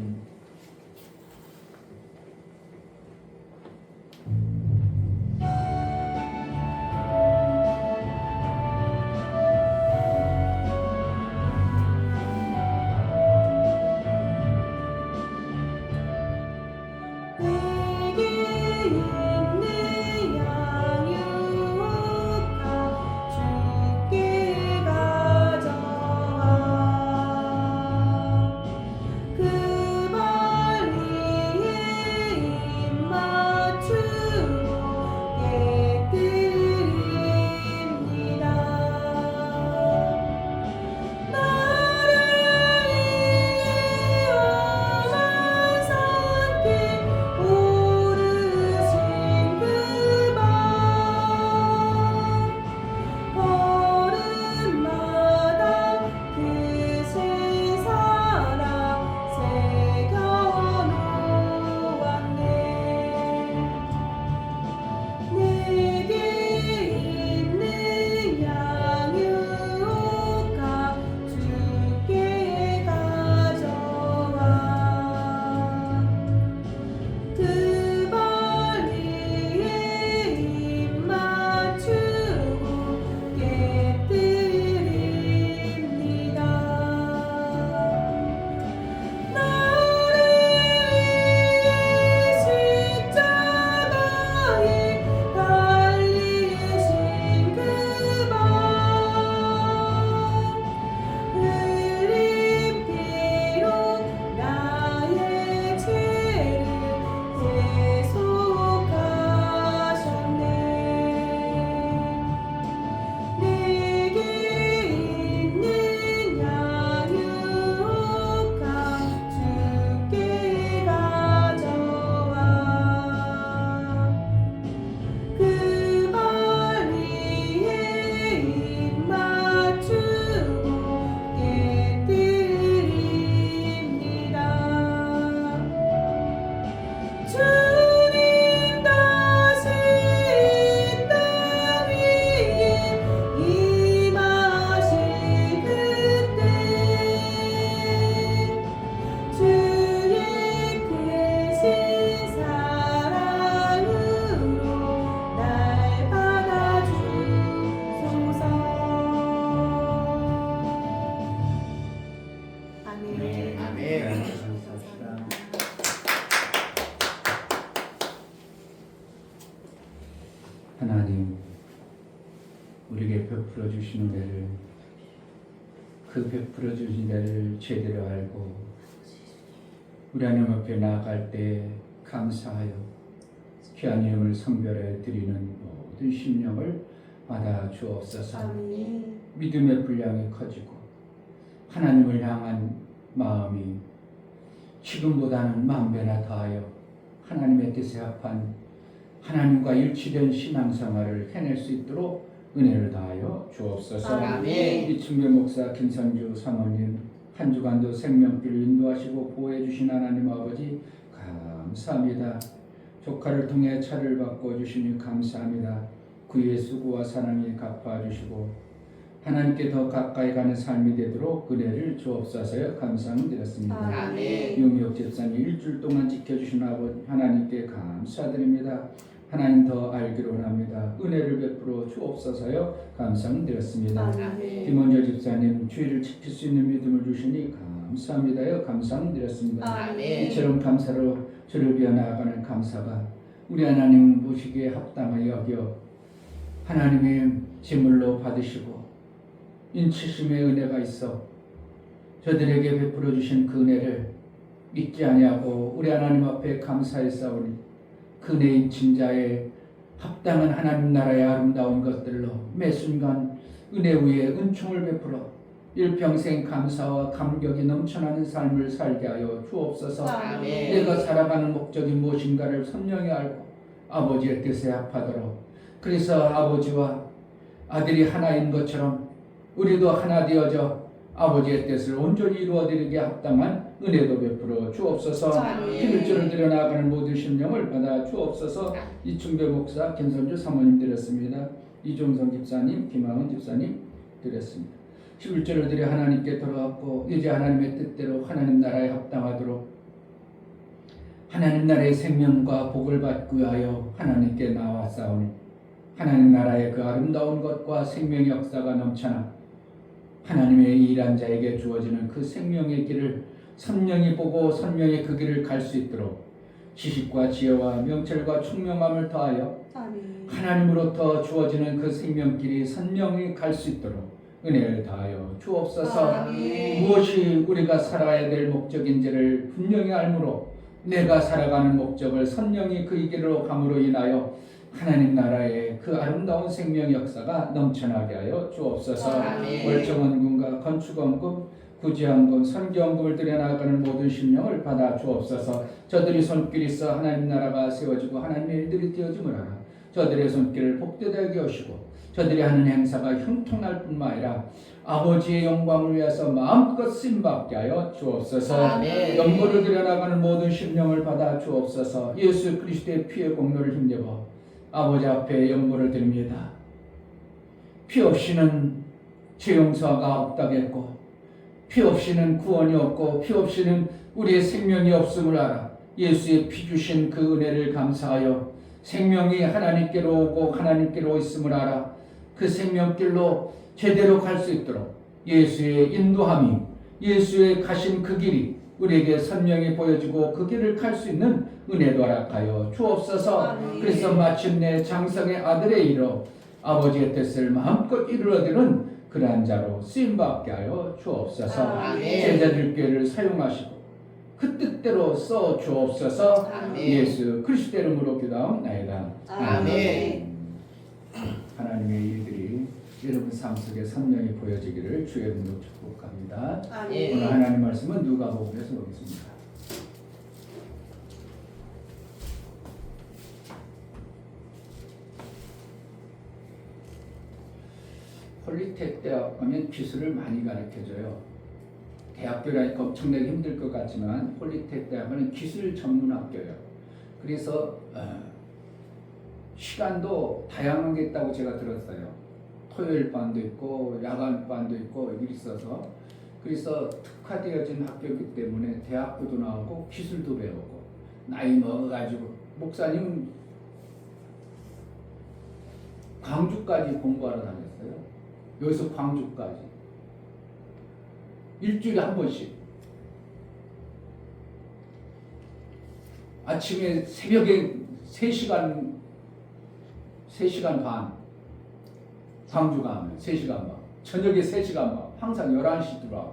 Speaker 1: 하나님, 우리에게 베풀어 주시는 데를, 그 베풀어 주신 데를 제대로 알고 우리 하나님 앞에 나아갈 때 감사하여 귀한 이름을 성별해 드리는 모든 심령을 받아 주옵소서.
Speaker 2: 아멘.
Speaker 1: 믿음의 분량이 커지고 하나님을 향한 마음이 지금보다는 만배나 더하여 하나님의 뜻에 합한 하나님과 일치된 신앙생활을 해낼 수 있도록 은혜를 다하여 주옵소서.
Speaker 2: 아멘.
Speaker 1: 이충배 목사, 김선주 사모님 한 주간도 생명길을 인도하시고 보호해 주신 하나님 아버지 감사합니다. 조카를 통해 차를 바꿔주시니 감사합니다. 그의 수고와 사랑이 갚아주시고 하나님께 더 가까이 가는 삶이 되도록 은혜를 주옵소서. 감사드렸습니다.
Speaker 2: 아멘.
Speaker 1: 유미옥 집사님 일주일 동안 지켜주신 아버지 하나님께 감사드립니다. 하나님 더 알기로 원합니다. 은혜를 베풀어 주옵소서요. 감사드렸습니다.
Speaker 2: 아멘.
Speaker 1: 김원재 집사님 주의를 지킬 수 있는 믿음을 주시니 감사합니다요. 감사드렸습니다.
Speaker 2: 아멘.
Speaker 1: 이처럼 감사로 주를 위해 나아가는 감사가 우리 하나님 보시기에 합당하여 여겨 하나님의 제물로 받으시고 인치심의 은혜가 있어 저들에게 베풀어 주신 그 은혜를 잊지 아니하고 우리 하나님 앞에 감사했사오니 그 은혜인 진자의 합당한 하나님 나라의 아름다운 것들로 매 순간 은혜 위에 은총을 베풀어 일평생 감사와 감격이 넘쳐나는 삶을 살게 하여 주옵소서.
Speaker 2: 아멘.
Speaker 1: 내가 살아가는 목적이 무엇인가를 선명히 알고 아버지의 뜻에 합하도록, 그래서 아버지와 아들이 하나인 것처럼 우리도 하나 되어져 아버지의 뜻을 온전히 이루어드리게 합당한 은혜도 베풀어 주옵소서.
Speaker 2: 아멘.
Speaker 1: 11조를 드려나가는 모든 심령을 받아 주옵소서. 이충배 목사, 김선주 사모님 드렸습니다. 이종성 집사님, 김하은 집사님 드렸습니다. 11조를 드려 하나님께 돌아왔고 이제 하나님의 뜻대로 하나님 나라에 합당하도록 하나님 나라의 생명과 복을 받기 위하여 하나님께 나왔사오니 하나님 나라의 그 아름다운 것과 생명의 역사가 넘쳐나 하나님의 일한 자에게 주어지는 그 생명의 길을 선명히 보고 선명히 그 길을 갈 수 있도록 지식과 지혜와 명철과 총명함을 더하여
Speaker 2: 아멘.
Speaker 1: 하나님으로부터 주어지는 그 생명길이 선명히 갈 수 있도록 은혜를 다하여 주옵소서.
Speaker 2: 아멘.
Speaker 1: 무엇이 우리가 살아야 될 목적인지를 분명히 알므로 내가 살아가는 목적을 선명히 그 길로 감으로 인하여 하나님 나라의 그 아름다운 생명 역사가 넘쳐나게 하여 주옵소서.
Speaker 2: 아멘.
Speaker 1: 월정원금과 건축원금, 구제원금, 선교원금을 드려나가는 모든 심령을 받아 주옵소서. 저들이 손길이 있어 하나님 나라가 세워지고 하나님의 일들이 되어짐을 알아 저들의 손길을 복되게 하시고 저들이 하는 행사가 형통할 뿐만 아니라 아버지의 영광을 위해서 마음껏 쓰임받게 하여 주옵소서.
Speaker 2: 아멘.
Speaker 1: 영광을 드려나가는 모든 심령을 받아 주옵소서. 예수 그리스도의 피의 공로를 힘입어 아버지 앞에 영광을 드립니다. 피 없이는 죄 용서가 없다겠고 피 없이는 구원이 없고 피 없이는 우리의 생명이 없음을 알아 예수의 피 주신 그 은혜를 감사하여 생명이 하나님께로 오고 하나님께로 있음을 알아 그 생명길로 제대로 갈 수 있도록 예수의 인도함이 예수의 가신 그 길이 우리에게 선명히 보여지고 그 길을 갈 수 있는 은혜도 허락하여 주옵소서.
Speaker 2: 아멘.
Speaker 1: 그래서 마침내 장성의 아들에 이르러 아버지의 뜻을 마음껏 이루어드는 그러한 자로 쓰임받게 하여 주옵소서.
Speaker 2: 아멘.
Speaker 1: 제자들 교회를 사용하시고 그 뜻대로 써 주옵소서.
Speaker 2: 아멘.
Speaker 1: 예수 그리스도 이름으로 기도하옵나이다.
Speaker 2: 아멘.
Speaker 1: 하나님의 일들이 여러분 삶 속에 선명히 보여지기를 주의 이름으로 축복합니다.
Speaker 2: 아멘.
Speaker 1: 오늘 하나님 말씀은 누가복음에서 보겠습니다. 폴리텍 대학 가면 기술을 많이 가르쳐줘요. 대학교라니까 엄청나게 힘들 것 같지만 폴리텍 대학은 기술 전문 학교예요. 그래서 시간도 다양한 게 있다고 제가 들었어요. 토요일 반도 있고 야간 반도 있고 여기 있어서 그래서 특화되어진 학교이기 때문에 대학교도 나오고 기술도 배우고 나이 먹어가지고 목사님은 광주까지 공부하러 다녔어요. 여기서 광주까지 일주일에 한 번씩 아침에 새벽에 3시간 반 광주 가면 3시간 반 저녁에 3시간 반 항상 11시 들어와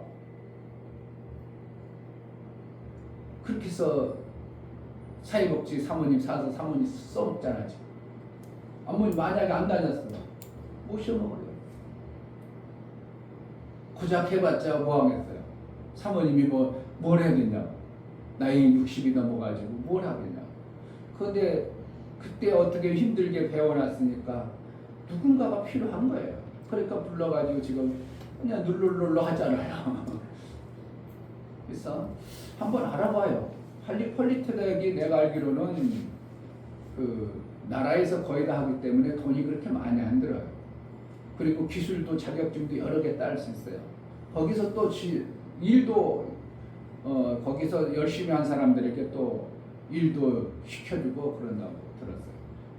Speaker 1: 그렇게 해서 사회복지 사모님 사서 사모님 써먹잖아 지금. 아무리 만약에 안 다녔으면 못 쉬어먹어요. 고작 해봤자 뭐하겠어요. 사모님이 뭘 해야겠냐. 나이 60이 넘어가지고 뭘 하겠냐. 그런데 그때 어떻게 힘들게 배워놨으니까 누군가가 필요한 거예요. 그러니까 불러가지고 지금 그냥 눌룰룰루 하잖아요. 그래서 한번 알아봐요. 폴리텍이 내가 알기로는 그 나라에서 거의 다 하기 때문에 돈이 그렇게 많이 안 들어요. 그리고 기술도 자격증도 여러 개 딸 수 있어요. 거기서 또 일도 거기서 열심히 한 사람들에게 또 일도 시켜주고 그런다고 들었어요.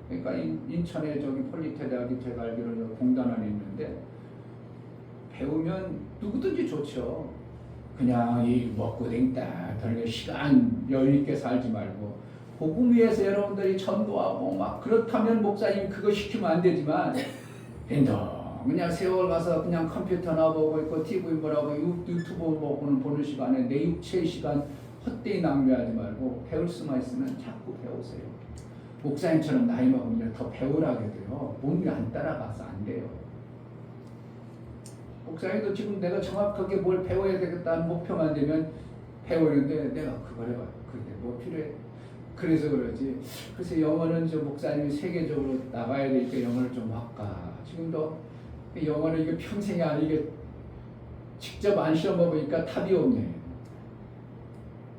Speaker 1: 그러니까 인천에 저기 폴리테대학이 제가 알기로는 공단 안에 있는데 배우면 누구든지 좋죠. 그냥 이 먹고 댕다 덜게 시간 여유 있게 살지 말고 복음 위해서 여러분들이 전도하고 막 그렇다면 목사님 그거 시키면 안 되지만 그냥 세월 가서 그냥 컴퓨터나 보고 있고 TV 뭐라고 유튜브 보는 시간에 내 육체의 시간 헛되이 낭비하지 말고 배울 수만 있으면 자꾸 배우세요. 목사님처럼 나이 먹으면 더 배우라게 돼요. 몸이 안 따라가서 안 돼요. 목사님도 지금 내가 정확하게 뭘 배워야 되겠다는 목표만 되면 배우는데 내가 그걸 해봐. 그게 뭐 필요해. 그래서 그러지. 그래서 영어는 저 목사님이 세계적으로 나가야 되니까 영어를 좀 할까. 지금도 영어는 이게 평생이 아니게 직접 안 시험해보니까 답이 없네.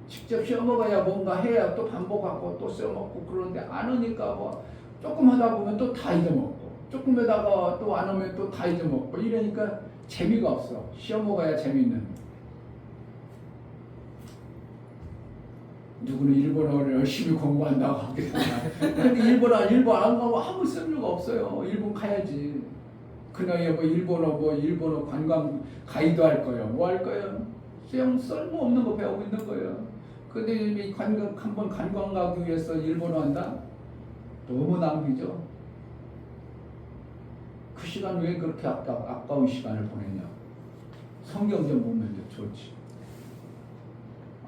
Speaker 1: 직접 시험해봐야 뭔가 해야 또 반복하고 또 써먹고 그러는데 안 하니까 뭐 조금 하다 보면 또 다 잊어먹고 조금 하다가 또 안 하면 또 다 잊어먹고 이러니까 재미가 없어. 시험 먹어야 재미있는. 누구는 일본어를 열심히 공부한다고 하겠구나. 근데 일본 안 가면 아무 쓸모가 없어요. 일본 가야지. 그 나이에 뭐 일본어 관광 가이드 할 거예요. 뭐 할 거예요? 그냥 쓸모없는 거 배우고 있는 거예요. 근데 이 한번 관광 가기 위해서 일본어 한다? 너무 낭비죠. 그 시간 왜 그렇게 아까운 시간을 보냈냐? 성경 좀 보면 좋지.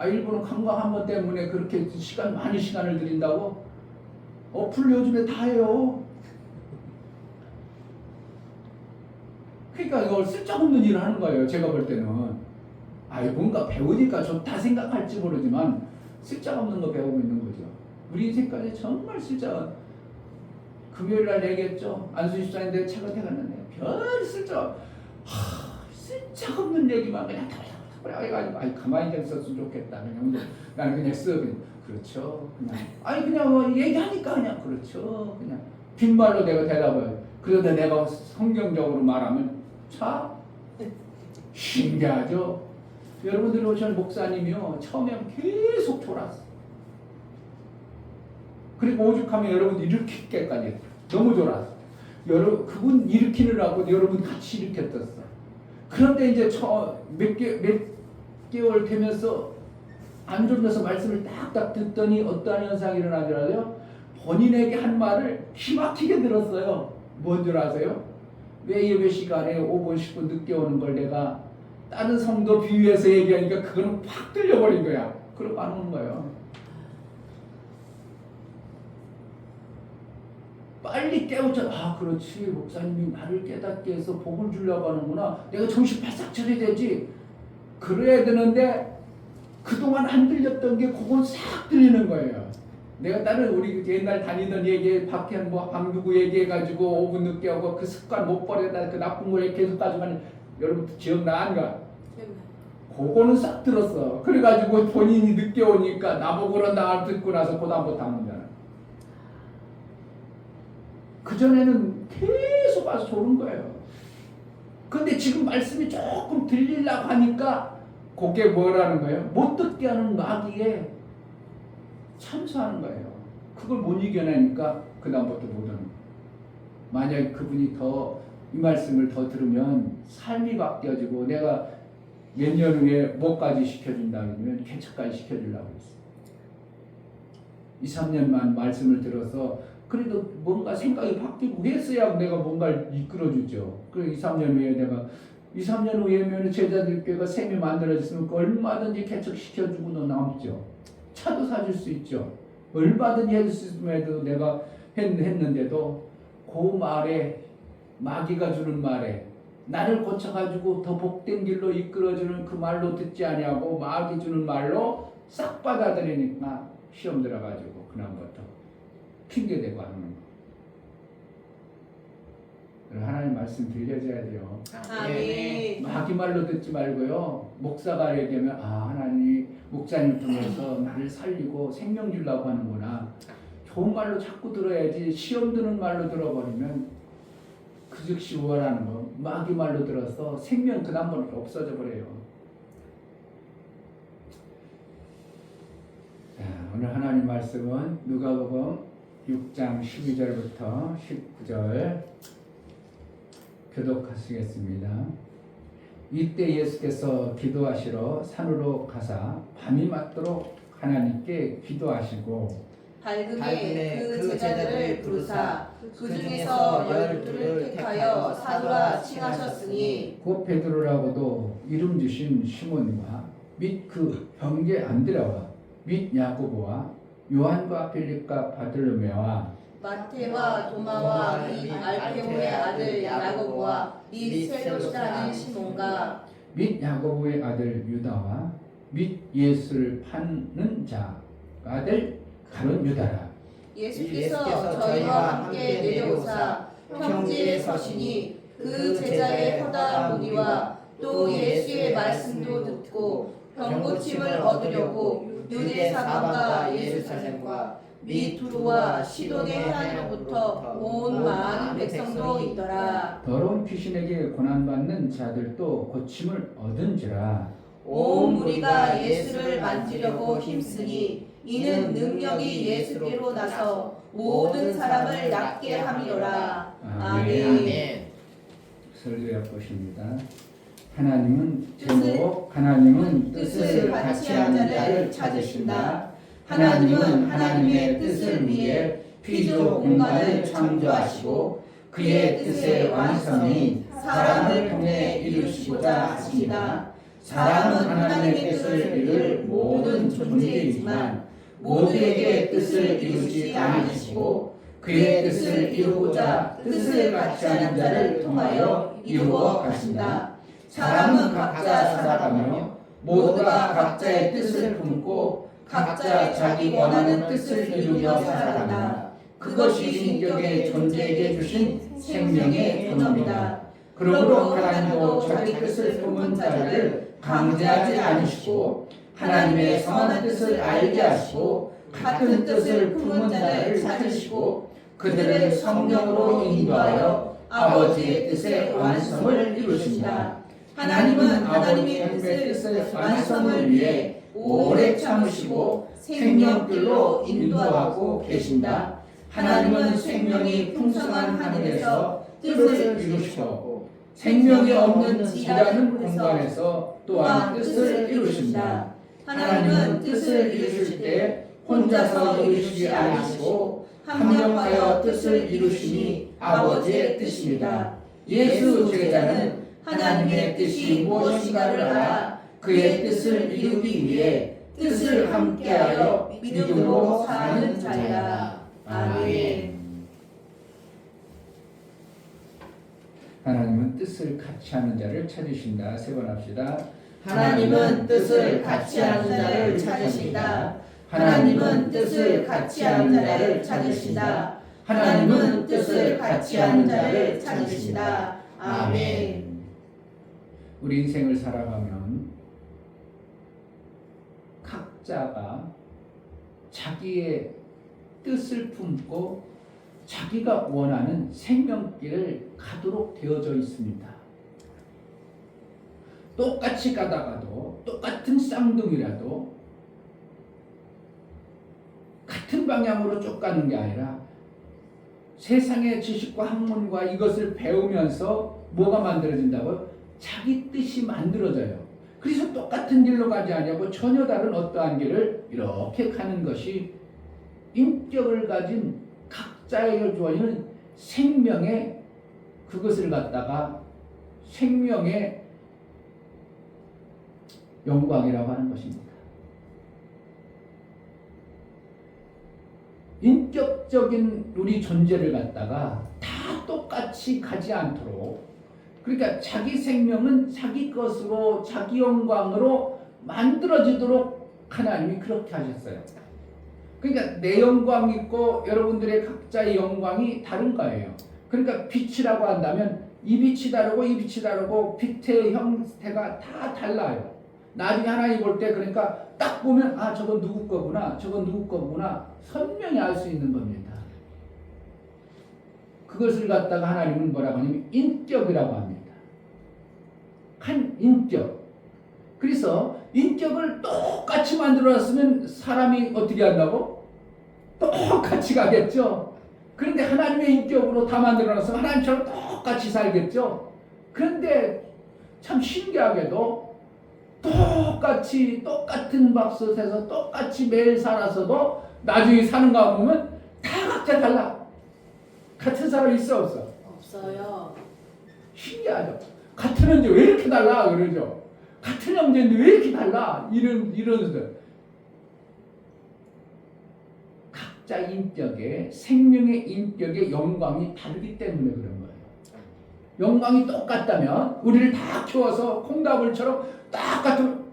Speaker 1: 일본은 관광 한 번 때문에 그렇게 많은 시간을 들인다고? 어플 요즘에 다 해요. 그러니까 이걸 쓸데없는 일을 하는 거예요. 제가 볼 때는. 뭔가 배우니까 좋다 생각할지 모르지만 쓸데없는 거 배우고 있는 거죠. 우리 인생까지 정말 쓸데없는. 금요일날 얘기했죠. 안수 집사님들 책을 해갔는데 별 쓸데없는 얘기만 그냥 해가지고 가만히 좀 있었으면 좋겠다. 나는 그냥 그렇죠. 그냥 뭐 얘기하니까 그냥 그렇죠. 그냥 빈말로 내가 대답을. 그런데 내가 성경적으로 말하면 참 신기하죠. 여러분들 오신 목사님이요 처음에 계속 졸았어. 그리고 오죽하면 여러분 일으키기까지 너무 졸았어. 그분 일으키느라고 여러분 같이 일으켰었어. 그런데 이제 몇 개월 되면서 안 졸면서 말씀을 딱딱 듣더니 어떠한 현상이 일어나더라고요. 본인에게 한 말을 기막히게 들었어요. 뭔 줄 아세요? 왜 예배 시간에 5분 10분 늦게 오는 걸 내가 다른 성도 비유해서 얘기하니까 그거는 팍 들려버린 거야. 그러고 안 오는 거예요. 빨리 깨우쳐. 그렇지. 목사님이 나를 깨닫게 해서 복을 주려고 하는구나. 내가 정신 바싹 차려야 되지. 그래야 되는데 그동안 안 들렸던 게 그건 싹 들리는 거예요. 내가 다른 우리 옛날 다니던 얘기 박현 누구 얘기해가지고 5분 늦게 오고 그 습관 못 버려다 그 나쁜 걸 계속 가져가는 여러분 기억나 안 가? 그거는 싹 들었어. 그래가지고 본인이 늦게 오니까 나보고 그런다 듣고 나서 그다음부터 안 온잖아. 그전에는 계속 와서 조른 거예요. 근데 지금 말씀이 조금 들리려고 하니까 그게 뭐라는 거예요? 못 듣게 하는 마귀에 참수하는 거예요. 그걸 못 이겨내니까 그 다음부터 못 하는 거예요. 만약에 그분이 더 이 말씀을 더 들으면 삶이 바뀌어지고 내가 몇 년 후에 뭐까지 시켜준다 그러면 개척까지 시켜주려고 했어요. 2, 3년만 말씀을 들어서 그래도 뭔가 생각이 바뀌고 했어야 내가 뭔가를 이끌어주죠. 그리고 2, 3년 후에 내가 2, 3년 후에면 제자들교회가 셈이 만들어졌으면 얼마든지 개척시켜주고 너 남죠. 차도 사줄 수 있죠. 얼마든지 해줄 수 있음에도 내가 했는데도 그 말에 마귀가 주는 말에 나를 고쳐가지고 더 복된 길로 이끌어주는 그 말로 듣지 아니하고 마귀 주는 말로 싹 받아들이니까 시험 들어가지고 그날부터 핑계대고 하는 거. 하나님 말씀 들려줘야 돼요.
Speaker 2: 아멘.
Speaker 1: 마귀 말로 듣지 말고요. 목사가 얘기하면 하나님 목사님 통해서 나를 살리고 생명 주려고 하는구나. 좋은 말로 자꾸 들어야지. 시험 드는 말로 들어버리면 그 즉시 우월하는 거. 마귀 말로 들어서 생명 그 다음부터 없어져 버려요. 자, 오늘 하나님 말씀은 누가복음 6장 12절부터 19절 교독하시겠습니다. 이때 예수께서 기도하시러 산으로 가사 밤이 맞도록 하나님께 기도하시고
Speaker 2: 밝음에 그 제자들을 부르사 그 중에서 12를 택하여 사도라 칭하셨으니
Speaker 1: 곧 베드로라고도 이름 주신 시몬과 및 그 형제 안드레와 및 야고보와 요한과 빌립과 바들로메와
Speaker 2: 마태와 도마와 및 알페오의 아들 야고보와 및 셀롯이라는 시몬과
Speaker 1: 및 야고보의 아들 유다와 및 예수를 파는 자가 될 가룟 유다라.
Speaker 2: 예수께서 저희와 함께 내려오사 평지에 서시니 그 제자의 허다 보기와 또 예수의 말씀도 듣고 병고침을 얻으려고 유대 사방과 예루살렘과 및 두루와 시돈의 해안으로부터 온 많은 백성도 있더라.
Speaker 1: 더러운 귀신에게 고난받는 자들도 고침을 얻은지라.
Speaker 2: 온 무리가 예수를 만지려고 힘쓰니 이는 능력이 예수께로 나서 모든 사람을 낫게 함이로라. 아멘.
Speaker 1: 설교해 보십니다. 하나님은 제목 하나님은 뜻을 같이 하는 자를 찾으신다. 하나님은 하나님의 뜻을 위해 피조 공간을 창조하시고 그의 뜻의 완성이 사람을 통해 이루시고자 하십니다. 사람은 하나님의 뜻을 이룰 모든 존재이지만 모두에게 뜻을 이루지 않으시고 그의 뜻을 이루고자 뜻을 같이 하는 자를 통하여 이루어 가신다. 사람은 각자 살아가며 모두가 각자의 뜻을 품고 각자 자기 원하는 뜻을 이루며 살아간다. 그것이 인격의 존재에게 주신 생명의 본업이다. 그러므로 하나님도 자기 뜻을 품은 자를 강제하지 않으시고 하나님의 선한 뜻을 알게 하시고 같은 뜻을 품은 자를 찾으시고 그들을 성령으로 인도하여 아버지의 뜻의 완성을 이루신다. 하나님은 하나님의 뜻의 완성을 위해 오래 참으시고 생명길로 인도하고 계신다. 하나님은 생명이 풍성한 하늘에서 뜻을 이루시고 생명이 없는 지라는 공간에서 또한 뜻을 이루신다. 하나님은 뜻을 이루실 때 혼자서 이루시지 않으시고 합력하여 뜻을 이루시니 아버지의 뜻입니다. 예수 제자는 하나님의 뜻이 무엇인가를 알아 그의 뜻을 이루기 위해 뜻을 함께하여 믿음으로 사는 자이다. 아멘. 하나님은 뜻을 같이 하는 자를 찾으신다. 세 번 합시다.
Speaker 2: 하나님은 뜻을 같이 하는 자를 찾으신다. 하나님은 뜻을 같이 하는 자를 찾으신다. 하나님은 뜻을 같이 하는 자를 찾으신다. 아멘.
Speaker 1: 우리 인생을 살아가면 각자가 자기의 뜻을 품고 자기가 원하는 생명길을 가도록 되어져 있습니다. 똑같이 가다가도 똑같은 쌍둥이라도 같은 방향으로 쭉 가는 게 아니라 세상의 지식과 학문과 이것을 배우면서 뭐가 만들어진다고요? 자기 뜻이 만들어져요. 그래서 똑같은 길로 가지 않냐고 전혀 다른 어떠한 길을 이렇게 가는 것이 인격을 가진 각자에게 주어지는 생명의 그것을 갖다가 생명의 영광이라고 하는 것입니다. 인격적인 우리 존재를 갖다가 다 똑같이 가지 않도록 그러니까 자기 생명은 자기 것으로 자기 영광으로 만들어지도록 하나님이 그렇게 하셨어요. 그러니까 내 영광이 있고 여러분들의 각자의 영광이 다른 거예요. 그러니까 빛이라고 한다면 이 빛이 다르고 이 빛이 다르고 빛의 형태가 다 달라요. 나중에 하나님 볼 때 그러니까 딱 보면 아 저건 누구 거구나 저건 누구 거구나 선명히 알 수 있는 겁니다. 그것을 갖다가 하나님은 뭐라고 하냐면 인격이라고 합니다. 한 인격. 그래서 인격을 똑같이 만들어놨으면 사람이 어떻게 한다고? 똑같이 가겠죠. 그런데 하나님의 인격으로 다 만들어놔서 하나님처럼 똑같이 살겠죠. 그런데 참 신기하게도 똑같이 똑같은 밥솥에서 똑같이 매일 살아서도 나중에 사는 거 보면 다 각자 달라. 같은 사람이 있어 없어?
Speaker 2: 없어요.
Speaker 1: 신기하죠. 같은 언제 왜 이렇게 달라 그러죠. 같은 형제인데 왜 이렇게 달라? 이런 각자 인격의 생명의 인격의 영광이 다르기 때문에 그런 거예요. 영광이 똑같다면 우리를 다 키워서 콩나물처럼 똑같은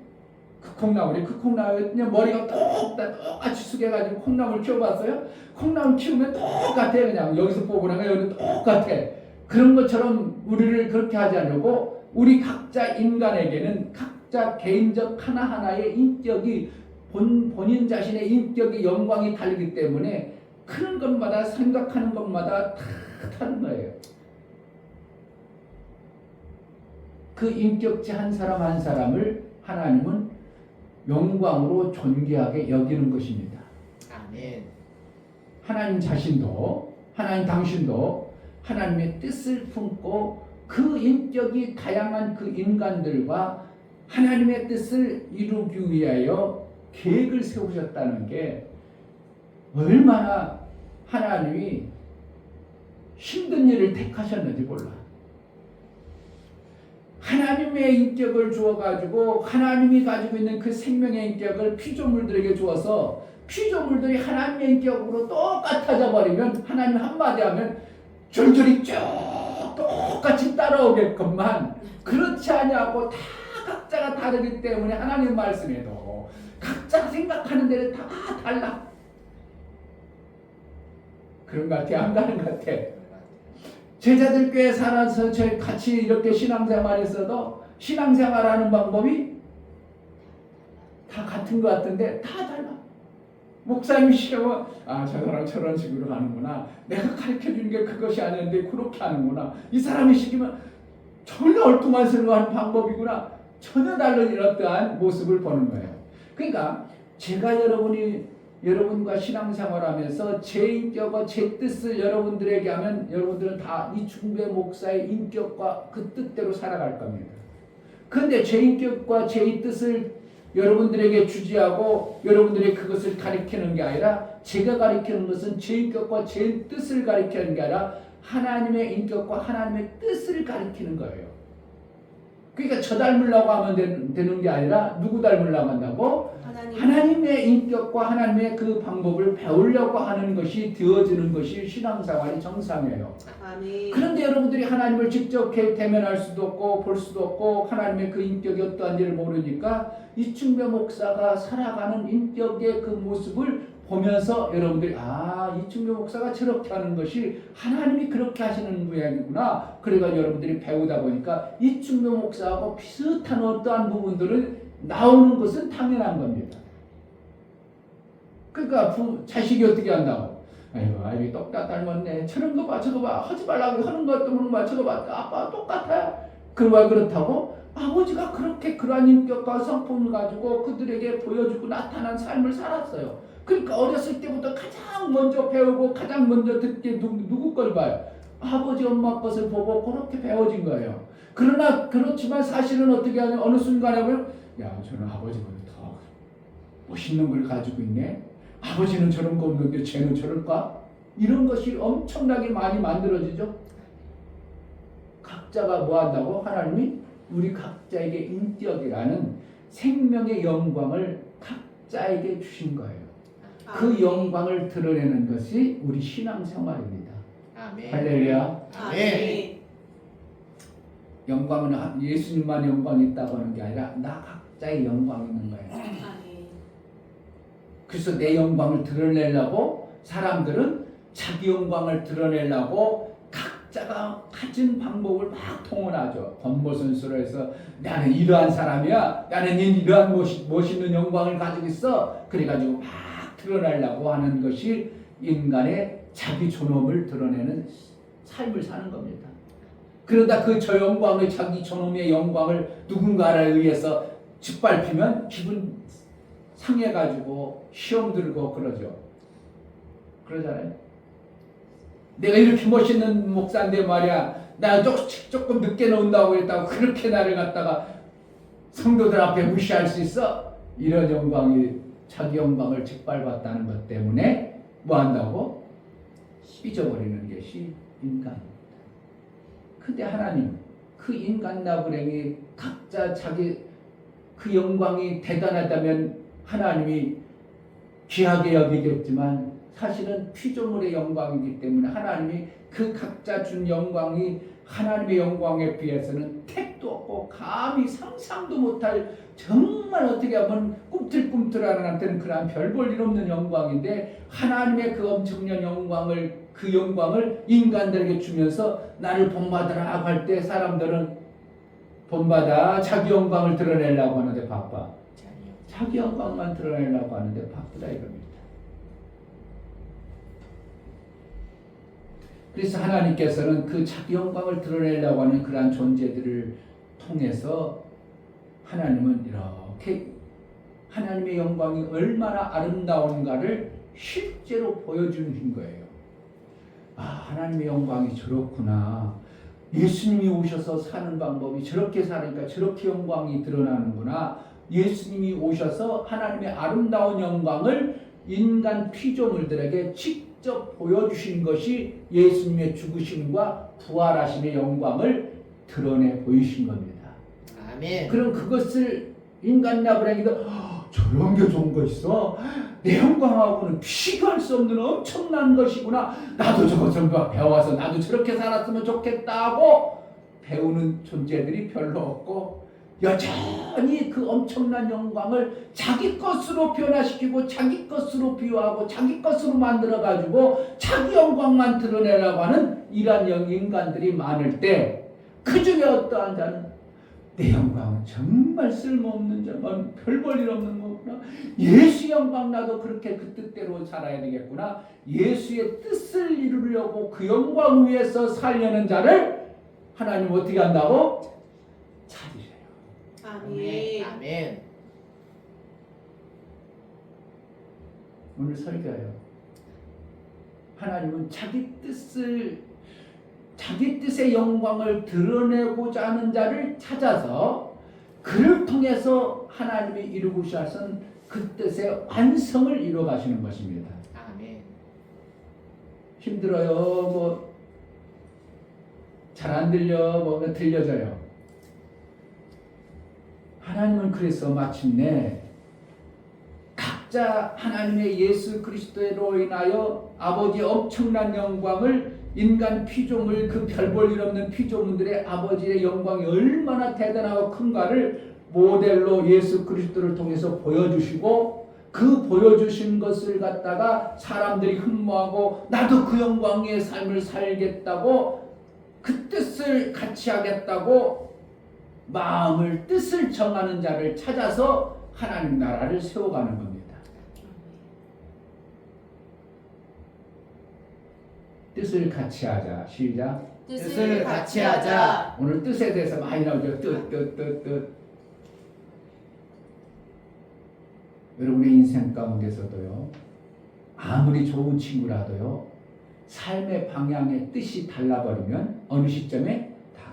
Speaker 1: 그 콩나물 그냥 머리가 똑같이 숙여가지고 콩나물 키워봤어요? 콩나물 키우면 똑같아. 그냥 여기서 뽑으라면 여기 똑같아. 그런 것처럼 우리를 그렇게 하지 않으려고 우리 각자 인간에게는 각자 개인적 하나하나의 인격이 본인 자신의 인격의 영광이 다르기 때문에 크는 것마다 생각하는 것마다 다 다른 거예요. 그 인격체 한 사람 한 사람을 하나님은 영광으로 존귀하게 여기는 것입니다.
Speaker 4: 아멘.
Speaker 1: 하나님 자신도 하나님 당신도 하나님의 뜻을 품고 그 인격이 다양한 그 인간들과 하나님의 뜻을 이루기 위하여 계획을 세우셨다는 게 얼마나 하나님이 힘든 일을 택하셨는지 몰라. 하나님의 인격을 주어가지고 하나님이 가지고 있는 그 생명의 인격을 피조물들에게 주어서 피조물들이 하나님의 인격으로 똑같아져 버리면 하나님 한마디 하면 줄줄이 쭉 똑같이 따라오겠건만 그렇지 아니하고 다 각자가 다르기 때문에 하나님 말씀에도 각자 생각하는 데는 다 달라. 그런 것 같아? 안 가는 것 같아? 제자들 교회 살아서 저희 같이 이렇게 신앙생활했어도 신앙생활하는 방법이 다 같은 것 같은데 다 달라. 목사님이 시켜면 저 사람 저런 식으로 하는구나. 내가 가르쳐주는 게 그것이 아닌데 그렇게 하는구나. 이 사람이 시키면 전혀 얼뚱한스러운 하는 방법이구나. 전혀 다른 이러한 모습을 보는 거예요. 그러니까 제가 여러분과 신앙생활하면서 제 인격과 제 뜻을 여러분들에게 하면 여러분들은 다 이충배 목사의 인격과 그 뜻대로 살아갈 겁니다. 그런데 제 인격과 제 뜻을 여러분들에게 주지하고 여러분들이 그것을 가리키는 게 아니라 제가 가리키는 것은 제 인격과 제 뜻을 가리키는 게 아니라 하나님의 인격과 하나님의 뜻을 가리키는 거예요. 그러니까 저 닮으려고 하면 되는 게 아니라 누구 닮으려고 한다고? 하나님의 인격과 하나님의 그 방법을 배우려고 하는 것이 되어지는 것이 신앙생활이 정상이에요.
Speaker 2: 아멘.
Speaker 1: 그런데 여러분들이 하나님을 직접 대면할 수도 없고 볼 수도 없고 하나님의 그 인격이 어떠한지를 모르니까 이충배 목사가 살아가는 인격의 그 모습을 보면서 여러분들이 이충배 목사가 저렇게 하는 것이 하나님이 그렇게 하시는 모양이구나. 그래가 여러분들이 배우다 보니까 이충배 목사하고 비슷한 어떠한 부분들을 나오는 것은 당연한 겁니다. 그러니까 자식이 어떻게 한다고? 아이고 똑같 닮았네. 저런 거 봐, 저거 봐. 하지 말라고 하는 것도 모르는 거 봐. 저거 봐. 아빠 똑같아. 왜 그렇다고? 아버지가 그렇게 그러한 인격과 성품을 가지고 그들에게 보여주고 나타난 삶을 살았어요. 그러니까 어렸을 때부터 가장 먼저 배우고 가장 먼저 듣게 누구 걸 봐요? 아버지 엄마 것을 보고 그렇게 배워진 거예요. 그러나 그렇지만 사실은 어떻게 하냐면 어느 순간에 보면 저는 아버지보다 더 멋있는 걸 가지고 있네. 아버지는 저런 거 없는데 쟤는 저럴까? 이런 것이 엄청나게 많이 만들어지죠. 각자가 뭐 한다고? 하나님이 우리 각자에게 인격이라는 생명의 영광을 각자에게 주신 거예요. 그 영광을 드러내는 것이 우리 신앙생활입니다.
Speaker 4: 아멘.
Speaker 1: 할렐루야.
Speaker 2: 아멘.
Speaker 1: 영광은 예수님만 영광이 있다고 하는 게 아니라 나 각자의 영광이 있는 거예요.
Speaker 2: 아멘.
Speaker 1: 그래서 내 영광을 드러내려고 사람들은 자기 영광을 드러내려고 각자가 가진 방법을 막 통원하죠. 권모선수로 해서 나는 이러한 사람이야. 나는 이러한 멋있는 영광을 가지고 있어. 그래가지고 막 드러내려고 하는 것이 인간의 자기 존엄을 드러내는 삶을 사는 겁니다. 그러다 그 저 영광의 자기 존엄의 영광을 누군가에 의해서 짓밟히면 기분 상해가지고 시험 들고 그러죠. 그러잖아요. 내가 이렇게 멋있는 목사인데 말이야, 나 조금 늦게 나온다고 했다고 그렇게 나를 갖다가 성도들 앞에 무시할 수 있어? 이런 영광이, 자기 영광을 짓밟았다는 것 때문에 뭐 한다고? 삐져버리는 것이 인간입니다. 근데 하나님, 그 인간 나부랭이 각자 자기 그 영광이 대단하다면 하나님이 귀하게 여기겠지만 사실은 피조물의 영광이기 때문에 하나님이 그 각자 준 영광이 하나님의 영광에 비해서는 택도 없고 감히 상상도 못할, 정말 어떻게 하면 꿈틀꿈틀하는 한테는 그러한 별 볼 일 없는 영광인데, 하나님의 그 엄청난 영광을, 그 영광을 인간들에게 주면서 나를 본받으라고 할 때 사람들은 본받아 자기 영광을 드러내려고 하는데 바빠. 자기 영광만 드러내려고 하는데 바쁘다 이겁니다. 그래서 하나님께서는 그 자기 영광을 드러내려고 하는 그러한 존재들을 통해서 하나님은 이렇게 하나님의 영광이 얼마나 아름다운가를 실제로 보여주신 거예요. 아, 하나님의 영광이 저렇구나. 예수님이 오셔서 사는 방법이 저렇게 사니까 저렇게 영광이 드러나는구나. 예수님이 오셔서 하나님의 아름다운 영광을 인간 피조물들에게 직접 보여주신 것이 예수님의 죽으심과 부활하심의 영광을 드러내 보이신 겁니다.
Speaker 4: 아멘.
Speaker 1: 그럼 그것을 인간 나부랭이도 저런 게 좋은 거 있어? 내 영광하고는 비교할 수 없는 엄청난 것이구나. 나도 저거 좀 배워서 나도 저렇게 살았으면 좋겠다고 배우는 존재들이 별로 없고, 여전히 그 엄청난 영광을 자기 것으로 변화시키고 자기 것으로 비유하고 자기 것으로 만들어가지고 자기 영광만 드러내라고 하는 이러한 인간들이 많을 때, 그 중에 어떠한 자는 내 영광은 정말 쓸모없는 자만, 별 볼 일 없는 거구나. 예수 영광 나도 그렇게 그 뜻대로 살아야 되겠구나. 예수의 뜻을 이루려고 그 영광 위에서 살려는 자를 하나님 어떻게 한다고? 찾으세요.
Speaker 2: 아멘.
Speaker 4: 아멘.
Speaker 1: 오늘 설교예요. 하나님은 자기 뜻의 영광을 드러내고자 하는 자를 찾아서 그를 통해서 하나님이 이루고자 하신 그 뜻의 완성을 이루어 가시는 것입니다.
Speaker 4: 아멘.
Speaker 1: 힘들어요. 뭐 잘 안 들려. 뭐가 들려져요. 하나님은 그래서 마침내 각자 하나님의 예수 그리스도로 인하여 아버지의 엄청난 영광을 인간 피조물, 그 별 볼 일 없는 피조물들의 아버지의 영광이 얼마나 대단하고 큰가를 모델로 예수 그리스도를 통해서 보여주시고, 그 보여주신 것을 갖다가 사람들이 흠모하고 나도 그 영광의 삶을 살겠다고, 그 뜻을 같이 하겠다고 마음을, 뜻을 정하는 자를 찾아서 하나님 나라를 세워가는 겁니다. 뜻을 같이 하자. 시작.
Speaker 2: 뜻을 같이 하자.
Speaker 1: 오늘 뜻에 대해서 많이 나오죠. 뜻. 여러분의 인생 가운데서도요, 아무리 좋은 친구라도요, 삶의 방향의 뜻이 달라버리면 어느 시점에 다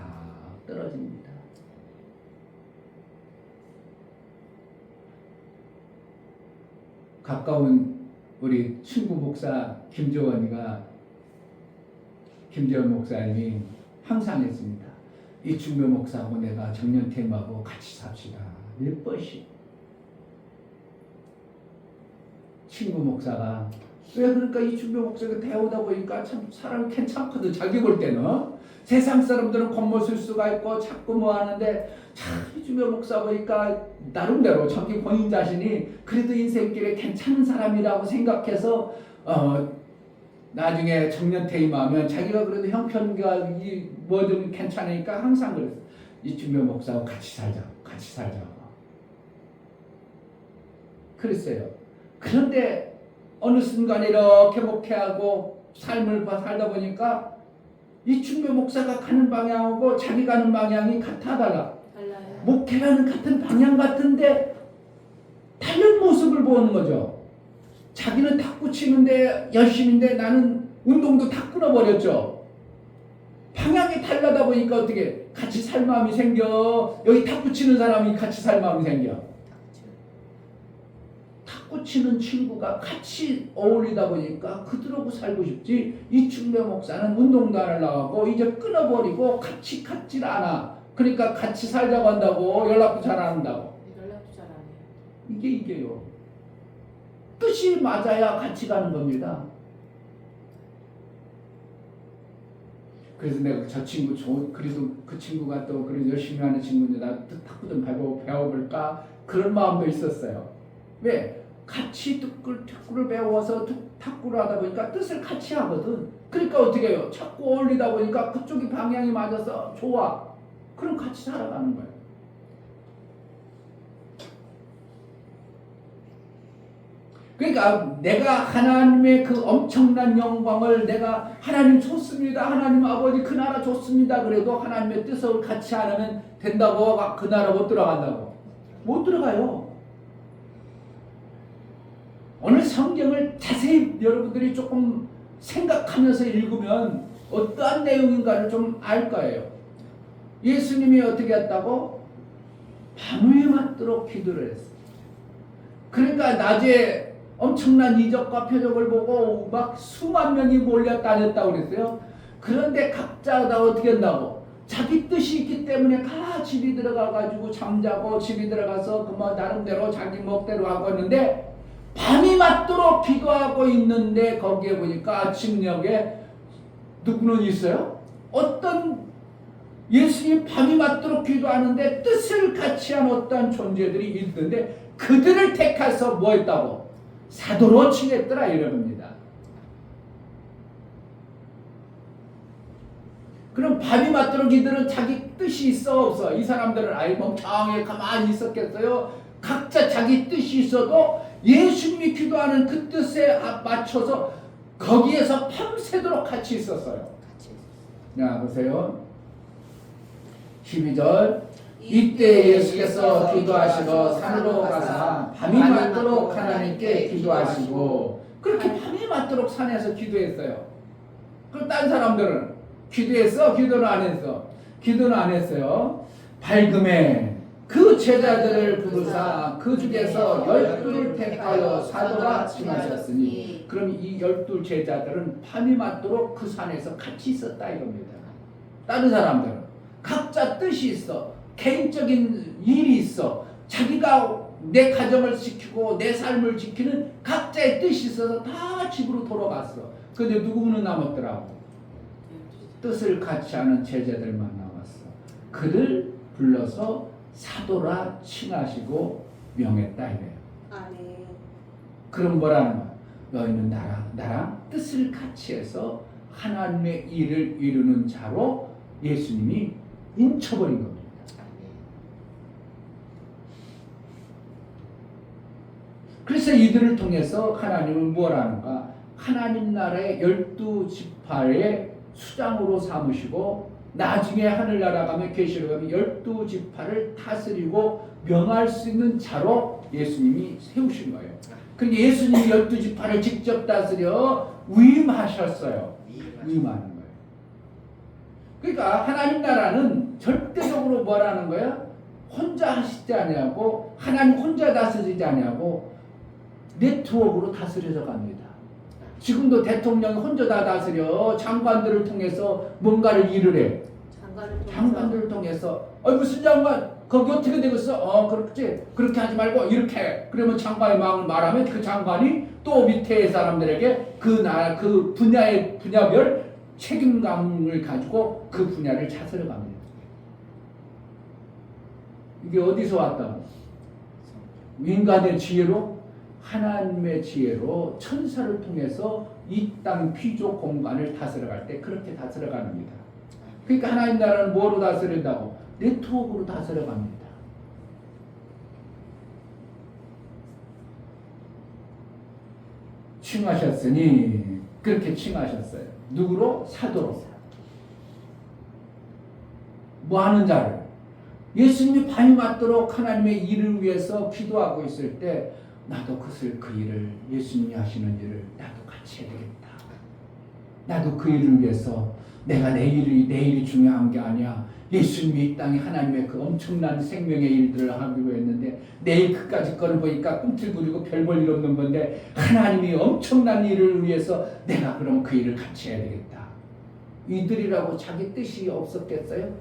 Speaker 1: 떨어집니다. 가까운 우리 친구 목사 김재원 목사님이 항상 했습니다. 이충배 목사하고 내가 정년퇴임하고 같이 삽시다. 몇 번씩. 친구 목사가, 왜 그러니까 이충배 목사가 대우다 보니까 참 사람이 괜찮거든. 자기 볼 때는 세상 사람들은 겉모술 수가 있고 자꾸 뭐 하는데, 참 이충배 목사 보니까 나름대로 자기 본인 자신이 그래도 인생길에 괜찮은 사람이라고 생각해서 나중에 정년퇴임하면 자기가 그래도 형편과 뭐든 괜찮으니까 항상 그랬어. 이충배 목사하고 같이 살자. 그랬어요. 그런데 어느 순간 이렇게 목회하고 삶을 살다 보니까 이충배 목사가 가는 방향하고 자기 가는 방향이 달라요. 목회라는 같은 방향 같은데 다른 모습을 보는 거죠. 자기는 탁구 치는데 열심인데 나는 운동도 다 끊어버렸죠. 방향이 달라다 보니까 어떻게 같이 살 마음이 생겨. 여기 탁구 치는 사람이 같이 살 마음이 생겨. 탁구 치는 친구가 같이 어울리다 보니까 그들하고 살고 싶지. 이충배 목사는 운동도 안 하려고 이제 끊어버리고 같이 같질 않아. 그러니까 같이 살자고 한다고 연락도 잘 안 한다고.
Speaker 2: 연락도 잘 안 해요.
Speaker 1: 이게요. 뜻이 맞아야 같이 가는 겁니다. 그래서 내가 저 친구 그래도 그 친구가 또 그래도 열심히 하는 친구인데 나 탁구 좀 배워볼까 그런 마음도 있었어요. 왜? 같이 탁구를 배워서 탁구를 하다 보니까 뜻을 같이 하거든. 그러니까 어떻게 해요? 자꾸 어울리다 보니까 그쪽이 방향이 맞아서 좋아. 그럼 같이 살아가는 거예요. 그러니까 내가 하나님의 그 엄청난 영광을 내가 하나님 좋습니다. 하나님 아버지 그 나라 좋습니다. 그래도 하나님의 뜻을 같이 안 하면 된다고 그 나라 못 들어간다고. 못 들어가요. 오늘 성경을 자세히 여러분들이 조금 생각하면서 읽으면 어떠한 내용인가를 좀 알 거예요. 예수님이 어떻게 했다고? 밤을 맞도록 기도를 했어요. 그러니까 낮에 엄청난 이적과 표적을 보고 막 수만 명이 몰려다녔다고 그랬어요. 그런데 각자 다 어떻게 한다고? 자기 뜻이 있기 때문에 다 집이 들어가가지고 잠자고 집이 들어가서 그만 나름대로 자기 멋대로 하고 있는데 밤이 맞도록 기도하고 있는데 거기에 보니까 아침녘에 누구는 있어요? 어떤 예수님 밤이 맞도록 기도하는데 뜻을 같이 한 어떤 존재들이 있던데 그들을 택해서 뭐 했다고? 사도로 칭했더라 이럽니다. 그럼 밤이 맞도록 이들은 자기 뜻이 있어 없어? 이 사람들은 아예 멍청하게 가만히 있었겠어요? 각자 자기 뜻이 있어도 예수님이 기도하는 그 뜻에 맞춰서 거기에서 밤새도록 같이 있었어요. 자 보세요. 12절 이때 예수께서 기도하시러 산으로 가사 밤이 맞도록 하나님께 기도하시고 그렇게 밤이 맞도록 산에서 기도했어요. 그럼 딴 사람들은 기도했어? 기도는 안 했어? 기도는 안 했어요. 밝음에 그 제자들을 부르사 그 중에서 12를 택하여 사도라 칭하셨으니 그럼 이 12 제자들은 밤이 맞도록 그 산에서 같이 있었다 이겁니다. 다른 사람들은 각자 뜻이 있어. 개인적인 일이 있어. 자기가 내 가정을 지키고 내 삶을 지키는 각자의 뜻이 있어서 다 집으로 돌아갔어. 근데 누구는 남았더라고. 뜻을 같이 하는 제자들만 남았어. 그를 불러서 사도라 칭하시고 명했다 이래요.
Speaker 2: 아멘.
Speaker 1: 그럼 뭐라는 거야? 너희는 나랑 뜻을 같이 해서 하나님의 일을 이루는 자로 예수님이 인쳐버린 겁니다. 그래서 이들을 통해서 하나님은 뭘 하는가? 하나님 나라의 12지파의 수장으로 삼으시고 나중에 하늘나라 가면 계시록 가면 12지파를 다스리고 명할 수 있는 자로 예수님이 세우신 거예요. 그러니까 예수님이 12지파를 직접 다스려 위임하셨어요. 위임하는 거예요. 그러니까 하나님 나라는 절대적으로 뭐라는 거야? 혼자 하시지 아니하고 하나님 혼자 다스리지 아니하고 네트워크로 다스려져 갑니다. 지금도 대통령이 혼자 다 다스려. 장관들을 통해서 뭔가를 일을 해. 장관들을 통해서 무슨 장관 거기 어떻게 되겠어? 그렇지. 그렇게 하지 말고 이렇게 해. 그러면 장관의 마음을 말하면 그 장관이 또 밑에 사람들에게 그 나라 그 분야별 책임감을 가지고 그 분야를 다스려 갑니다. 이게 어디서 왔다고? 인간의 지혜로? 하나님의 지혜로 천사를 통해서 이 땅 피조 공간을 다스려갈 때 그렇게 다스려갑니다. 그러니까 하나님 나라는 뭐로 다스린다고? 네트워크로 다스려갑니다. 칭하셨으니 그렇게 칭하셨어요. 누구로? 사도로. 뭐 하는 자를? 예수님이 밤이 맞도록 하나님의 일을 위해서 기도하고 있을 때 나도 그 일을 예수님이 하시는 일을 나도 같이 해야 되겠다. 나도 그 일을 위해서 내가 내일이 중요한 게 아니야. 예수님이 이 땅에 하나님의 그 엄청난 생명의 일들을 하기로 했는데 내일 그까짓 거를 보니까 꿈틀거리고 별 볼 일 없는 건데 하나님이 엄청난 일을 위해서 내가 그럼 그 일을 같이 해야 되겠다. 이들이라고 자기 뜻이 없었겠어요?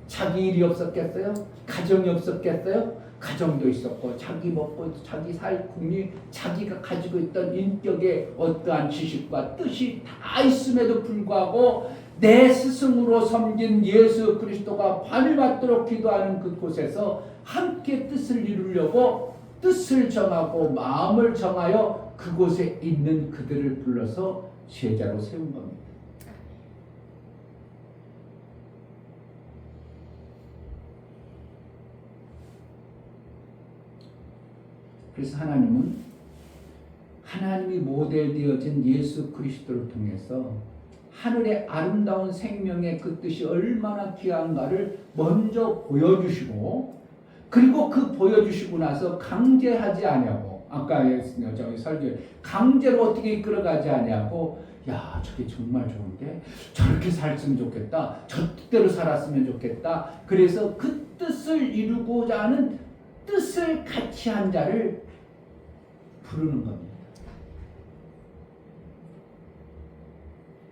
Speaker 1: 자기 일이 없었겠어요? 가정이 없었겠어요? 가정도 있었고 자기 먹고 자기 살 궁리 자기가 가지고 있던 인격의 어떠한 지식과 뜻이 다 있음에도 불구하고 내 스승으로 섬긴 예수 그리스도가 밤이맞도록 기도하는 그곳에서 함께 뜻을 이루려고 뜻을 정하고 마음을 정하여 그곳에 있는 그들을 불러서 제자로 세운 겁니다. 그래서 하나님은 하나님이 모델되어진 예수 그리스도를 통해서 하늘의 아름다운 생명의 그 뜻이 얼마나 귀한가를 먼저 보여주시고 그리고 그 보여주시고 나서 강제하지 아니하고 아까 저기 설교에 강제로 어떻게 이끌어가지 아니하고 야 저게 정말 좋은데 저렇게 살았으면 좋겠다 저 뜻대로 살았으면 좋겠다 그래서 그 뜻을 이루고자 하는 뜻을 같이 한 자를 부르는 겁니다.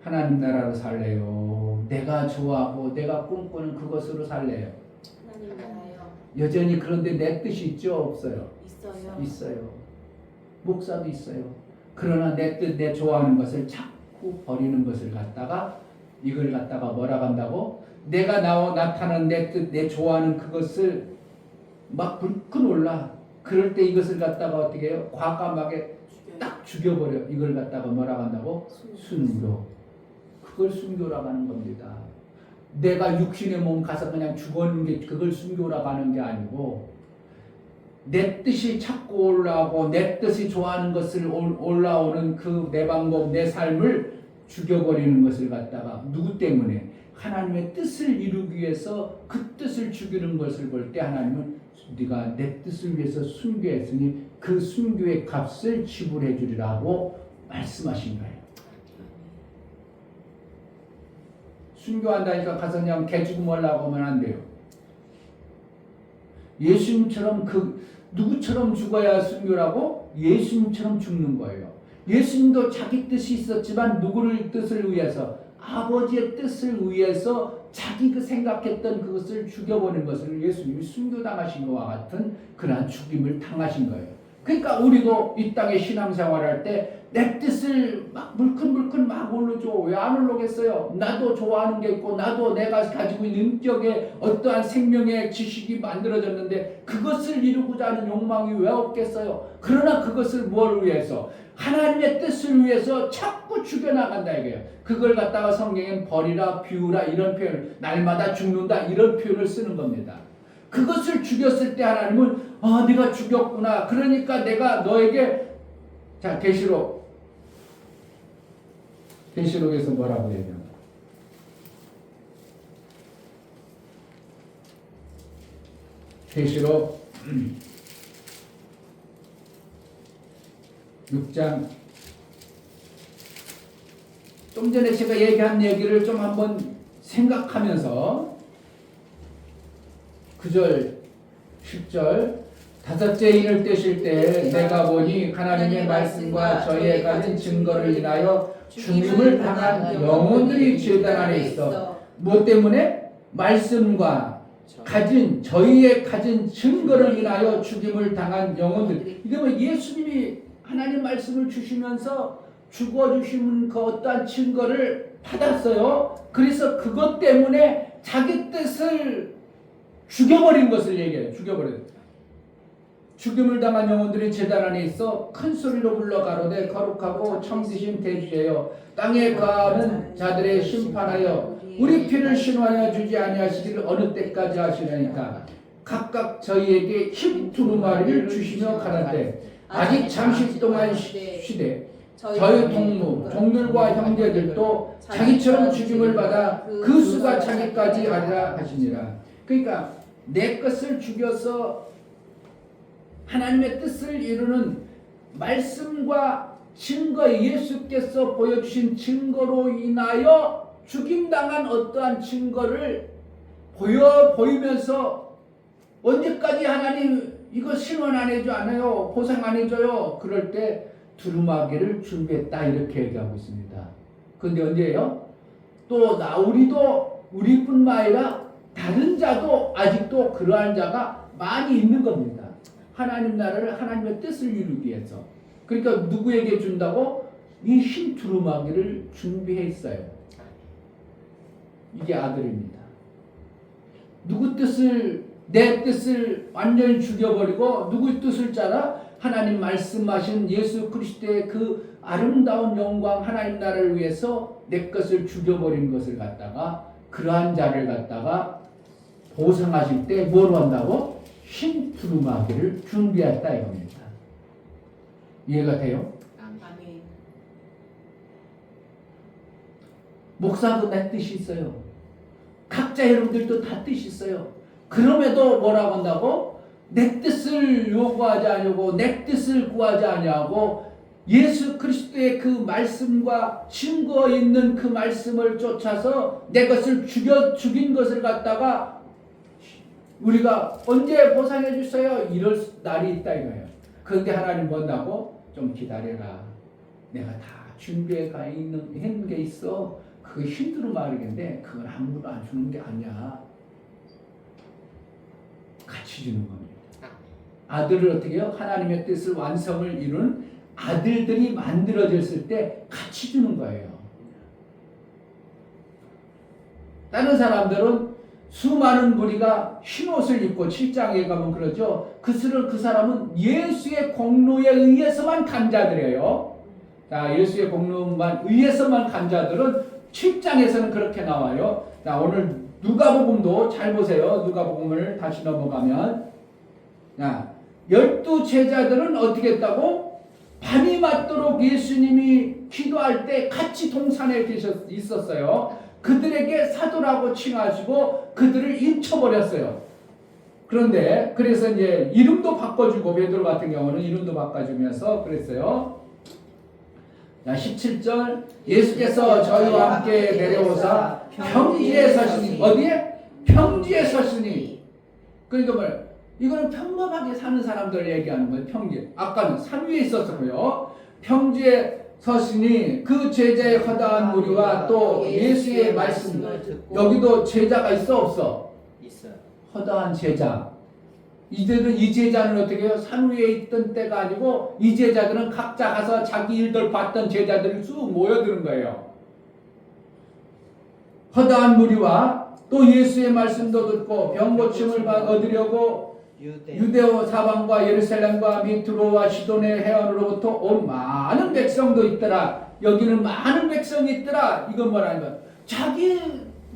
Speaker 1: 하나님 나라로 살래요. 내가 좋아하고 내가 꿈꾸는 그것으로 살래요.
Speaker 2: 하나님 나라요.
Speaker 1: 여전히 그런데 내 뜻이 있죠? 없어요?
Speaker 2: 있어요.
Speaker 1: 있어요. 목사도 있어요. 그러나 내 뜻, 내 좋아하는 것을 자꾸 버리는 것을 갖다가 이걸 갖다가 뭐라 한다고? 내가 나타나는 내 뜻, 내 좋아하는 그것을 막 불끈 올라. 그럴 때 이것을 갖다가 어떻게 해요? 과감하게 딱 죽여버려. 이걸 갖다가 뭐라 한다고? 순교. 그걸 순교라고 하는 겁니다. 내가 육신의 몸 가서 그냥 죽었는 게 그걸 순교라고 하는 게 아니고 내 뜻이 자꾸 올라오고 내 뜻이 좋아하는 것을 올라오는 그 내 방법, 내 삶을 죽여버리는 것을 갖다가 누구 때문에? 하나님의 뜻을 이루기 위해서 그 뜻을 죽이는 것을 볼 때 하나님은 네가 내 뜻을 위해서 순교했으니 그 순교의 값을 지불해 주리라고 말씀하신 거예요. 순교한다니까 가서 그냥 개죽음 하려고 하면 안 돼요. 예수님처럼 누구처럼 죽어야 순교라고? 예수님처럼 죽는 거예요. 예수님도 자기 뜻이 있었지만 누구를 뜻을 위해서 아버지의 뜻을 위해서 자기 생각했던 그것을 죽여버린 것을 예수님이 순교당하신 것과 같은 그러한 죽임을 당하신 거예요. 그러니까 우리도 이 땅에 신앙생활할 때 내 뜻을 막 물큰물큰 막 올려줘. 왜 안 올라오겠어요? 나도 좋아하는 게 있고 나도 내가 가지고 있는 인격의 어떠한 생명의 지식이 만들어졌는데 그것을 이루고자 하는 욕망이 왜 없겠어요? 그러나 그것을 뭘 위해서? 하나님의 뜻을 위해서 자꾸 죽여나간다 이거예요. 그걸 갖다가 성경엔 버리라, 비우라 이런 표현, 날마다 죽는다 이런 표현을 쓰는 겁니다. 그것을 죽였을 때 하나님은 네가 죽였구나. 그러니까 내가 너에게 자 계시록에서 뭐라고 얘기해요? 계시록 6장 좀 전에 제가 얘기한 얘기를 좀 한번 생각하면서 9절 10절 다섯째 인을 떼실 때 내가 보니 하나님의 말씀과 저희의 가진 증거를 인하여 죽임을 당한 영혼들이 제단 안에 있어. 무엇 때문에? 말씀과 저희의 가진 증거를 인하여 죽임을 당한 영혼들. 이게 뭐 예수님이 하나님 말씀을 주시면서 죽어주시는 그 어떠한 증거를 받았어요. 그래서 그것 때문에 자기 뜻을 죽여버린 것을 얘기해요. 죽임을 당한 영혼들이 제단 안에 있어 큰 소리로 불러 가로되 거룩하고 청지신 대주제여 땅에 거하는 자들의 심판하여 우리 피를 신원하여 주지 아니하시기를 어느 때까지 하시려니까 각각 저희에게 힘 두루마리를 주시며 가라되 아직 잠시 동안 쉬되 저희 동물과 형제들도 자기처럼 죽임을 받아 그 수가 자기까지 하리라 하시니라. 그러니까 내 것을 죽여서 하나님의 뜻을 이루는 말씀과 증거, 예수께서 보여주신 증거로 인하여 죽임당한 어떠한 증거를 보이면서 언제까지 하나님 이거 신원 안 해줘 안 해요, 보상 안 해줘요, 그럴 때 두루마기를 준비했다 이렇게 얘기하고 있습니다. 그런데 언제예요? 또 우리도 우리뿐만 아니라 다른 자도 아직도 그러한 자가 많이 있는 겁니다. 하나님 나라를, 하나님의 뜻을 이루기 위해서. 그러니까 누구에게 준다고? 이 흰 두루마기를 준비했어요. 이게 아들입니다. 누구 뜻을, 내 뜻을 완전히 죽여버리고 누구 뜻을 따라 하나님 말씀하신 예수 그리스도의 그 아름다운 영광, 하나님 나라를 위해서 내 것을 죽여버린 것을 갖다가, 그러한 자를 갖다가 보상하실 때 뭘 한다고? 흰 두루마기를 준비했다 이겁니다. 이해가 돼요?
Speaker 2: 아멘.
Speaker 1: 목사도 내 뜻이 있어요. 각자 여러분들도 다 뜻이 있어요. 그럼에도 뭐라고 한다고? 내 뜻을 요구하지 아니하고 내 뜻을 구하지 아니하고 예수 그리스도의 그 말씀과 증거 있는 그 말씀을 쫓아서 내 것을 죽인 것을 갖다가 우리가 언제 보상해 주세요? 이럴 날이 있다 이거예요. 그런데 하나님 뭔다고? 좀 기다려라. 내가 다 준비해 가 있는 게 있어. 그거 힘들어 말이겠는데 그건 아무도 안 주는 게 아니야. 같이 주는 겁니다. 아들을 어떻게 해요? 하나님의 뜻을 완성을 이룬 아들들이 만들어졌을 때 같이 주는 거예요. 다른 사람들은 수많은 무리가 흰옷을 입고 7장에 가면 그러죠. 그 사람은 예수의 공로에 의해서만 간 자들이에요. 자, 예수의 공로만 의해서만 간 자들은 7장에서는 그렇게 나와요. 자, 오늘 누가복음도 잘 보세요. 누가복음을 다시 넘어가면, 자, 12 제자들은 어떻게 했다고? 밤이 맞도록 예수님이 기도할 때 같이 동산에 있었어요. 그들에게 사도라고 칭하시고 그들을 인쳐버렸어요. 그런데 그래서 이제 이름도 바꿔주고, 베드로 같은 경우는 이름도 바꿔주면서 그랬어요. 자, 17절, 예수께서 저희와 함께 내려오사 평지에 서시니, 어디에? 평지에 서시니. 그러니까 뭐예요? 이거는 평범하게 사는 사람들 얘기하는 거예요. 평지. 아까는 산 위에 있었고요. 평지에 서시니 그 제자의 허다한 무리와 또 예수의 말씀. 여기도 제자가 있어 없어?
Speaker 4: 있어요.
Speaker 1: 허다한 제자. 이들은, 이 제자는 어떻게 해요? 산 위에 있던 때가 아니고 이 제자들은 각자 가서 자기 일들 봤던 제자들이 쭉 모여드는 거예요. 허다한 무리와 또 예수의 말씀도 듣고 병 고침을 얻으려고 유대오 사방과 예루살렘과 및 두로와 시돈의 해안으로부터 온 많은 백성도 있더라. 여기는 많은 백성이 있더라. 이건 뭐라는 자기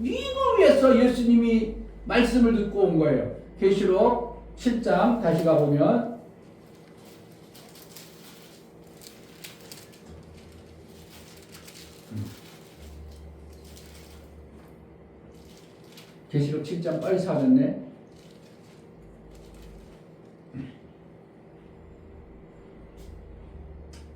Speaker 1: 이익을 위해서 예수님이 말씀을 듣고 온 거예요. 계시록 7장 다시 가보면 계시록 7장 빨리 사졌네.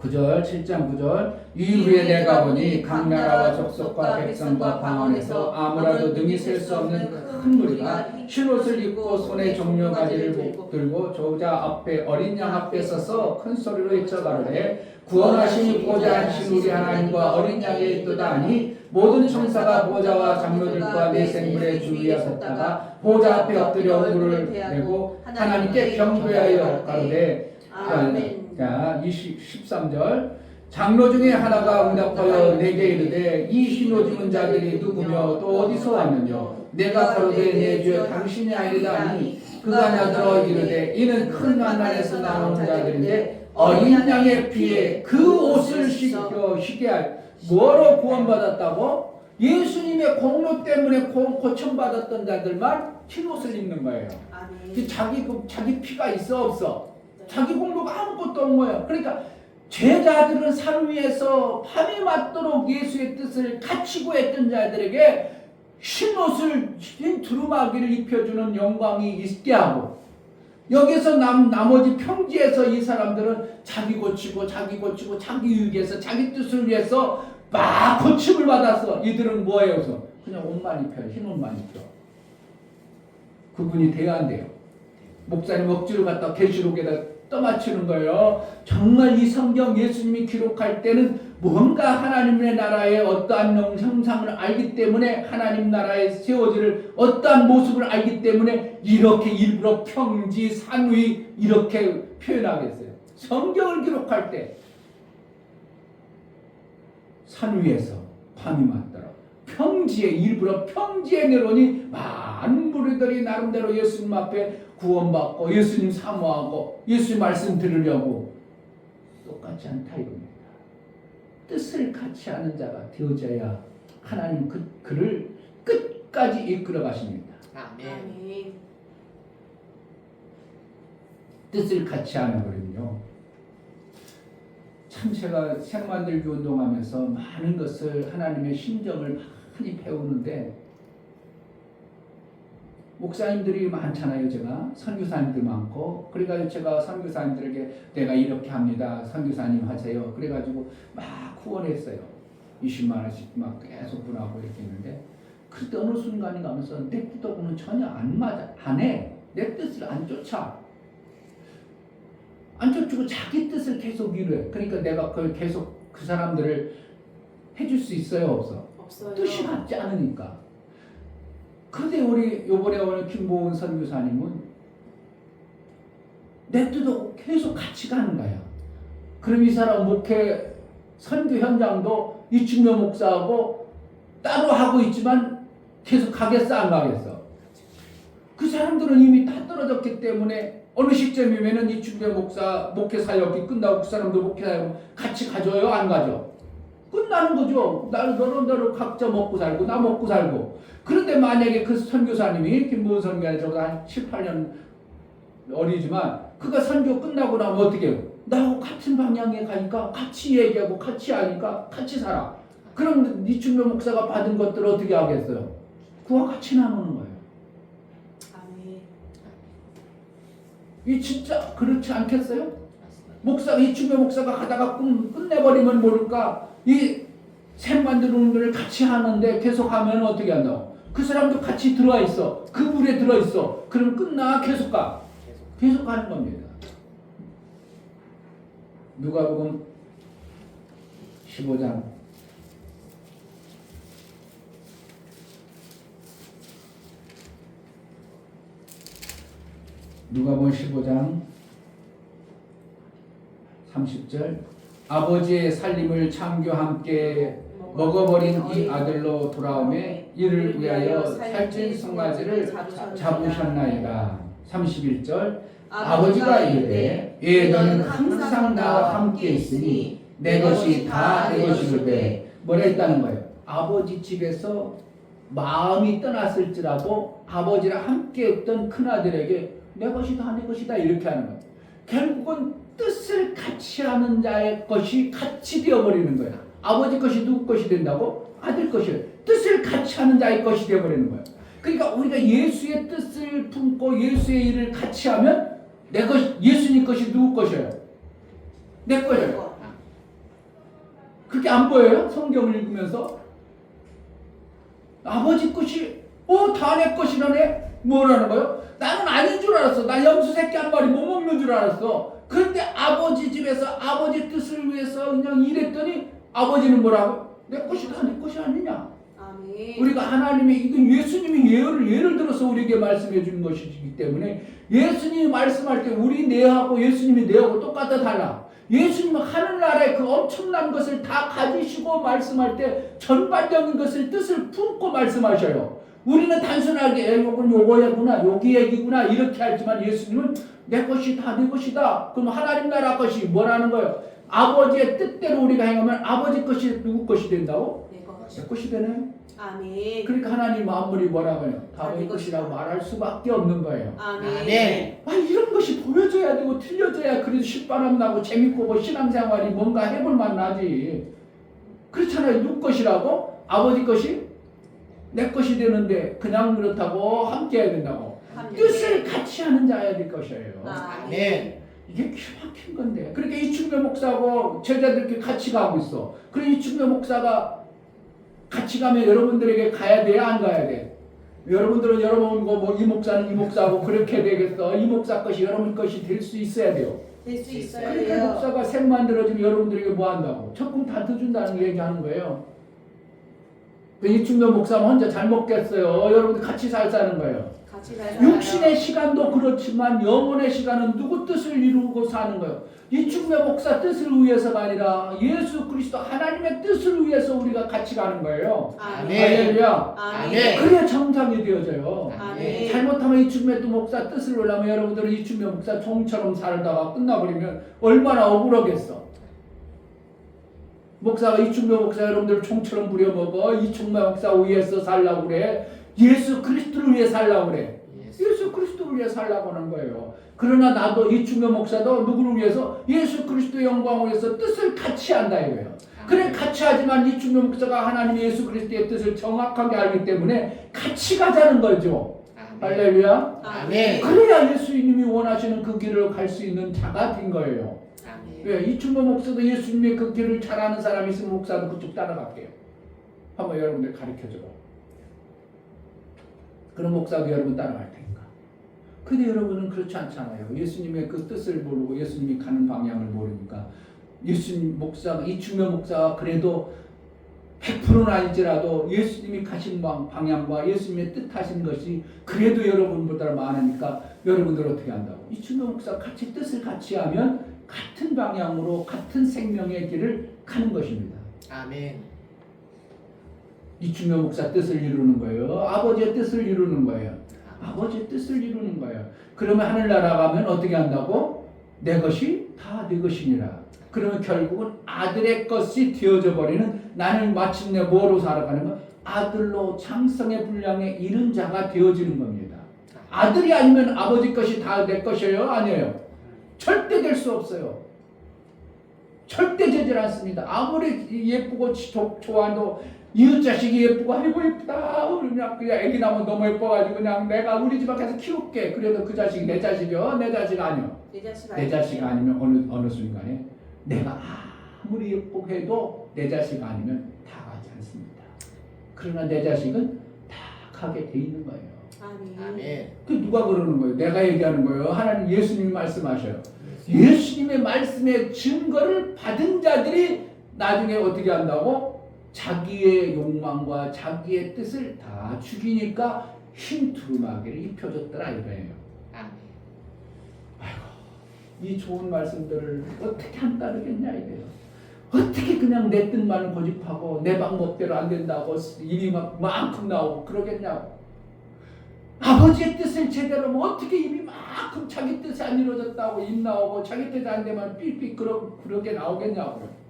Speaker 1: 9절, 7장 9절. 이후에 내가 보니 각 나라와 족속과 백성과 방언에서 아무라도 능히 셀 수 없는 큰 무리가 흰옷을 입고 손에 종려 가지를 들고 저자 앞에 어린 양 앞에 서서 큰 소리로 외쳐가로되 구원하시니 보좌 하신 우리 하나님과 어린 양에 있도다 하니 모든 천사가 보좌와 장로들과 내 생물에 주위에 섰다가 보좌 앞에 엎드려 얼굴을 내고 하나님께 경배하여 가로되.
Speaker 2: 아멘.
Speaker 1: 자, 13절. 장로 중에 하나가 응답하여 내게 이르되 이 흰옷 입은 자들이 누구며 또 어디서 왔느냐? 내가 가로되 내 주여 당신이 아니라 하니 그가 나더러 이르되 이는 큰 만난에서 나온 자들인데 어린 양의 피에 그 옷을 씻게 할. 뭐로 구원받았다고? 예수님의 공로 때문에 고침받았던 자들만 흰옷을 입는 거예요.
Speaker 2: 아멘.
Speaker 1: 자기 피가 있어 없어? 자기 공로가 아무것도 없는 거예요. 그러니까 제자들은 산 위에서 밤이 맞도록 예수의 뜻을 같이 구했던 자들에게 흰 옷을, 흰 두루마기를 입혀주는 영광이 있게 하고, 여기서 나머지 평지에서 이 사람들은 자기 고치고 자기 유익해서 자기 뜻을 위해서 막 고침을 받았어. 이들은 뭐예요? 그래서 그냥 옷만 입혀요. 흰 옷만 입혀. 그분이 돼야 안 돼요. 목사님 억지로 갖다 계시록에다 떠맞추는 거예요. 정말 이 성경 예수님이 기록할 때는 뭔가 하나님의 나라의 어떠한 형상을 알기 때문에 하나님 나라에 세워질 어떠한 모습을 알기 때문에 이렇게 일부러 평지, 산 위 이렇게 표현하겠어요. 성경을 기록할 때 산 위에서 밤이 맞더라. 평지에 일부러 평지에 내려오니 많은 무리들이 나름대로 예수님 앞에 구원받고 예수님 사모하고 예수님 말씀 들으려고 똑같지 않다 이겁니다. 뜻을 같이 하는 자가 되어져야 하나님 그를 끝까지 이끌어 가십니다.
Speaker 4: 아멘.
Speaker 2: 아멘.
Speaker 1: 뜻을 같이 하는 거거든요. 참 제가 생만들기 운동하면서 많은 것을 하나님의 심정을 많이 배우는데 목사님들이 많잖아요. 제가 선교사님들 많고 그래가지고 제가 선교사님들에게 내가 이렇게 합니다. 선교사님 하세요. 그래가지고 막 후원했어요. 20만 원씩 막 계속 분하고 이렇게 했는데 그때 어느 순간이 가면서 내 뜻하고는 전혀 안 맞아. 안 해. 내 뜻을 안 쫓아. 안 쫓고 자기 뜻을 계속 이루해. 그러니까 내가 그걸 계속 그 사람들을 해줄 수 있어요? 없어?
Speaker 2: 없어요.
Speaker 1: 뜻이 맞지 않으니까. 그런데 우리 요번에 오늘 김보은 선교사님은 내 뜻하고 계속 같이 가는 거야. 그럼 이 사람 목회 선교 현장도 이충묘 목사하고 따로 하고 있지만 계속 가겠어 안 가겠어? 그 사람들은 이미 다 떨어졌기 때문에 어느 시점이면은 이충묘 목사 목회 사역이 끝나고 그 사람도 목회 사역 같이 가줘요 안 가죠? 끝나는 거죠. 너로 각자 먹고 살고 나 먹고 살고. 그런데 만약에 그 선교사님이 김보은 선교사님 저보다 한 7, 8년 어리지만 그가 선교 끝나고 나면 어떻게 해요? 나하고 같은 방향에 가니까 같이 얘기하고 같이 하니까 같이 살아. 그럼 이충묘 목사가 받은 것들을 어떻게 하겠어요? 그와 같이 나누는 거예요.
Speaker 2: 아멘.
Speaker 1: 이 진짜 그렇지 않겠어요? 이충묘 목사가 가다가 끝내버리면 모를까? 이 샘 만드는 걸 같이 하는데 계속 하면 어떻게 한다고? 그 사람도 같이 들어와 있어. 그 물에 들어 있어. 그럼 끝나 계속 가. 계속 가는 겁니다. 누가복음 15장 누가복음 15장 30절 아버지의 살림을 창조 함께 먹어버린 이 아들로 돌아오매 이를 위하여 살찐 송아지를 잡으셨나이다. 31절 아버지가 이르되 너는 항상 나와 함께 있으니 내 것이 다 내 것이로되 뭐라 했다는 거예요. 아버지 집에서 마음이 떠났을지라도 아버지랑 함께 있던 큰아들에게 내 것이 다 내 것이다 이렇게 하는 거예요. 결국은 뜻을 같이 하는 자의 것이 같이 되어버리는 거야. 아버지 것이 누구 것이 된다고? 아들 것이. 뜻을 같이 하는 자의 것이 되어버리는 거야. 그러니까 우리가 예수의 뜻을 품고 예수의 일을 같이 하면 내 것, 예수님 것이 누구 것이에요? 내 거예요. 그렇게 안 보여요? 성경을 읽으면서? 아버지 것이 다 내 것이라네? 뭐라는 거예요? 나는 아닌 줄 알았어. 나 염소 새끼 한 마리 못 먹는 줄 알았어. 그런데 아버지 집에서 아버지 뜻을 위해서 그냥 일했더니 아버지는 뭐라고? 내 것이 다 내 것이 아니냐?
Speaker 2: 아멘.
Speaker 1: 우리가 하나님의 이건 예수님이 예를 들어서 우리에게 말씀해 주는 것이기 때문에 예수님이 말씀할 때 우리 내하고 예수님이 내하고 똑같아 달라. 예수님은 하늘나라의 그 엄청난 것을 다 가지시고 말씀할 때 전반적인 것을 뜻을 품고 말씀하셔요. 우리는 단순하게 요건 요거구나 여기 얘기구나 이렇게 하지만 예수님은 내 것이 다 내 것이다. 그럼 하나님 나라 것이 뭐라는 거예요? 아버지의 뜻대로 우리가 행하면 아버지 것이 누구 것이 된다고?
Speaker 2: 내 것.
Speaker 1: 내 것이 되네.
Speaker 2: 아멘.
Speaker 1: 그러니까 하나님 아무리 뭐라고 해요? 다 내 것이라고 말할 수밖에 없는 거예요.
Speaker 2: 아멘.
Speaker 4: 네.
Speaker 1: 이런 것이 보여줘야 되고 틀려져야 그래도 실바람 나고 재밌고 뭐 신앙생활이 뭔가 해볼 만나지. 그렇잖아요. 누구 것이라고? 아버지 것이 내 것이 되는데 그냥 그렇다고 함께 해야 된다고. 뜻을 같이 하는 자야 될 것이에요.
Speaker 4: 아멘.
Speaker 1: 이게 기막힌 건데. 그러니까 이충배 목사하고 제자들끼리 같이 가고 있어. 그래 이충배 목사가 같이 가면 여러분들에게 가야 돼야 안 가야 돼? 여러분들은 여러분 이 목사는 이 목사하고 그렇게 되겠어. 이 목사 것이 여러분 것이 될 수 있어야 돼요.
Speaker 2: 될 수 있어야
Speaker 1: 그러니까
Speaker 2: 돼요.
Speaker 1: 목사가 색 만들어주면 여러분들에게 뭐 한다고? 적금 다 터준다는 얘기하는 거예요. 이충배 목사는 혼자 잘 먹겠어요. 여러분들 같이 살자는 거예요.
Speaker 2: 같이 살아요.
Speaker 1: 육신의 시간도 그렇지만 영혼의 시간은 누구 뜻을 이루고 사는 거예요. 이충배 목사 뜻을 위해서가 아니라 예수 그리스도 하나님의 뜻을 위해서 우리가 같이 가는 거예요.
Speaker 2: 아멘.
Speaker 1: 할렐루야.
Speaker 2: 아멘.
Speaker 1: 그래야 정상이 되어져요.
Speaker 2: 아멘.
Speaker 1: 잘못하면 이충배 목사 뜻을 놀라면 여러분들은 이충배 목사 종처럼 살다가 끝나버리면 얼마나 억울하겠어. 목사가 이충배 목사 여러분들 총처럼 부려먹어. 이충배 목사 위해서 살라고 그래. 예수 그리스도를 위해 살라고 그래. 예수 그리스도를 위해 살라고 하는 거예요. 그러나 나도 이충배 목사도 누구를 위해서? 예수 그리스도의 영광을 위해서 뜻을 같이 한다 이거예요. 그래 같이 하지만 이충배 목사가 하나님 예수 그리스도의 뜻을 정확하게 알기 때문에 같이 가자는 거죠. 할렐루야.
Speaker 2: 아멘.
Speaker 1: 그래야 예수님이 원하시는 그 길을 갈 수 있는 자가 된 거예요. 왜? 이충배 목사도 예수님의 그 길을 잘 아는 사람이 있으면 목사도 그쪽 따라갈게요. 한번 여러분들 가르쳐줘봐. 그럼 목사도 여러분 따라갈 테니까. 근데 여러분은 그렇지 않잖아요. 예수님의 그 뜻을 모르고 예수님이 가는 방향을 모르니까 예수님 목사가 이충배 목사가 그래도 100%는 아니지라도 예수님이 가신 방향과 예수님의 뜻하신 것이 그래도 여러분보다 많으니까 여러분들 어떻게 한다고? 이충배 목사 같이 뜻을 같이 하면 같은 방향으로 같은 생명의 길을 가는 것입니다.
Speaker 4: 아멘.
Speaker 1: 이충배 목사 뜻을 이루는 거예요. 아버지의 뜻을 이루는 거예요. 아버지의 뜻을 이루는 거예요. 그러면 하늘나라 가면 어떻게 한다고? 내 것이 다 내 것이니라. 그러면 결국은 아들의 것이 되어져 버리는 나는 마침내 뭐로 살아가는 거? 아들로 장성의 분량에 이른 자가 되어지는 겁니다. 아들이 아니면 아버지 것이 다 내 것이에요? 아니에요. 절대 될 수 없어요. 절대 되질 않습니다. 아무리 예쁘고 좋아도 이웃 자식이 예쁘고 아이고 예쁘다 그냥 애기 나면 너무 예뻐가지고 그냥 내가 우리 집 앞에서 키울게. 그래도 그 자식이 내 자식이요? 내 자식 아니요.
Speaker 2: 내 자식
Speaker 1: 아니면 어느 순간에 내가 아무리 예쁘게 해도 내 자식 아니면 다 가지 않습니다. 그러나 내 자식은 다 가게 돼 있는 거예요.
Speaker 2: 아멘.
Speaker 1: 그 누가 그러는 거예요? 내가 얘기하는 거예요? 하나님 예수님이 말씀하셔요. 예수님의 말씀의 증거를 받은 자들이 나중에 어떻게 한다고? 자기의 욕망과 자기의 뜻을 다 죽이니까 흰 두루마기를 입혀줬더라 이거예요. 아이고, 이 좋은 말씀들을 어떻게 안 따르겠냐 이거예요. 어떻게 그냥 내 뜻만 고집하고 내 방법대로 안 된다고 입이 만큼 나오고 그러겠냐고. 아버지의 뜻을 제대로 하면 어떻게 입이 만큼 자기 뜻이 안 이루어졌다고 입 나오고 자기 뜻이 안 되면 삑삑 그렇게 나오겠냐고요.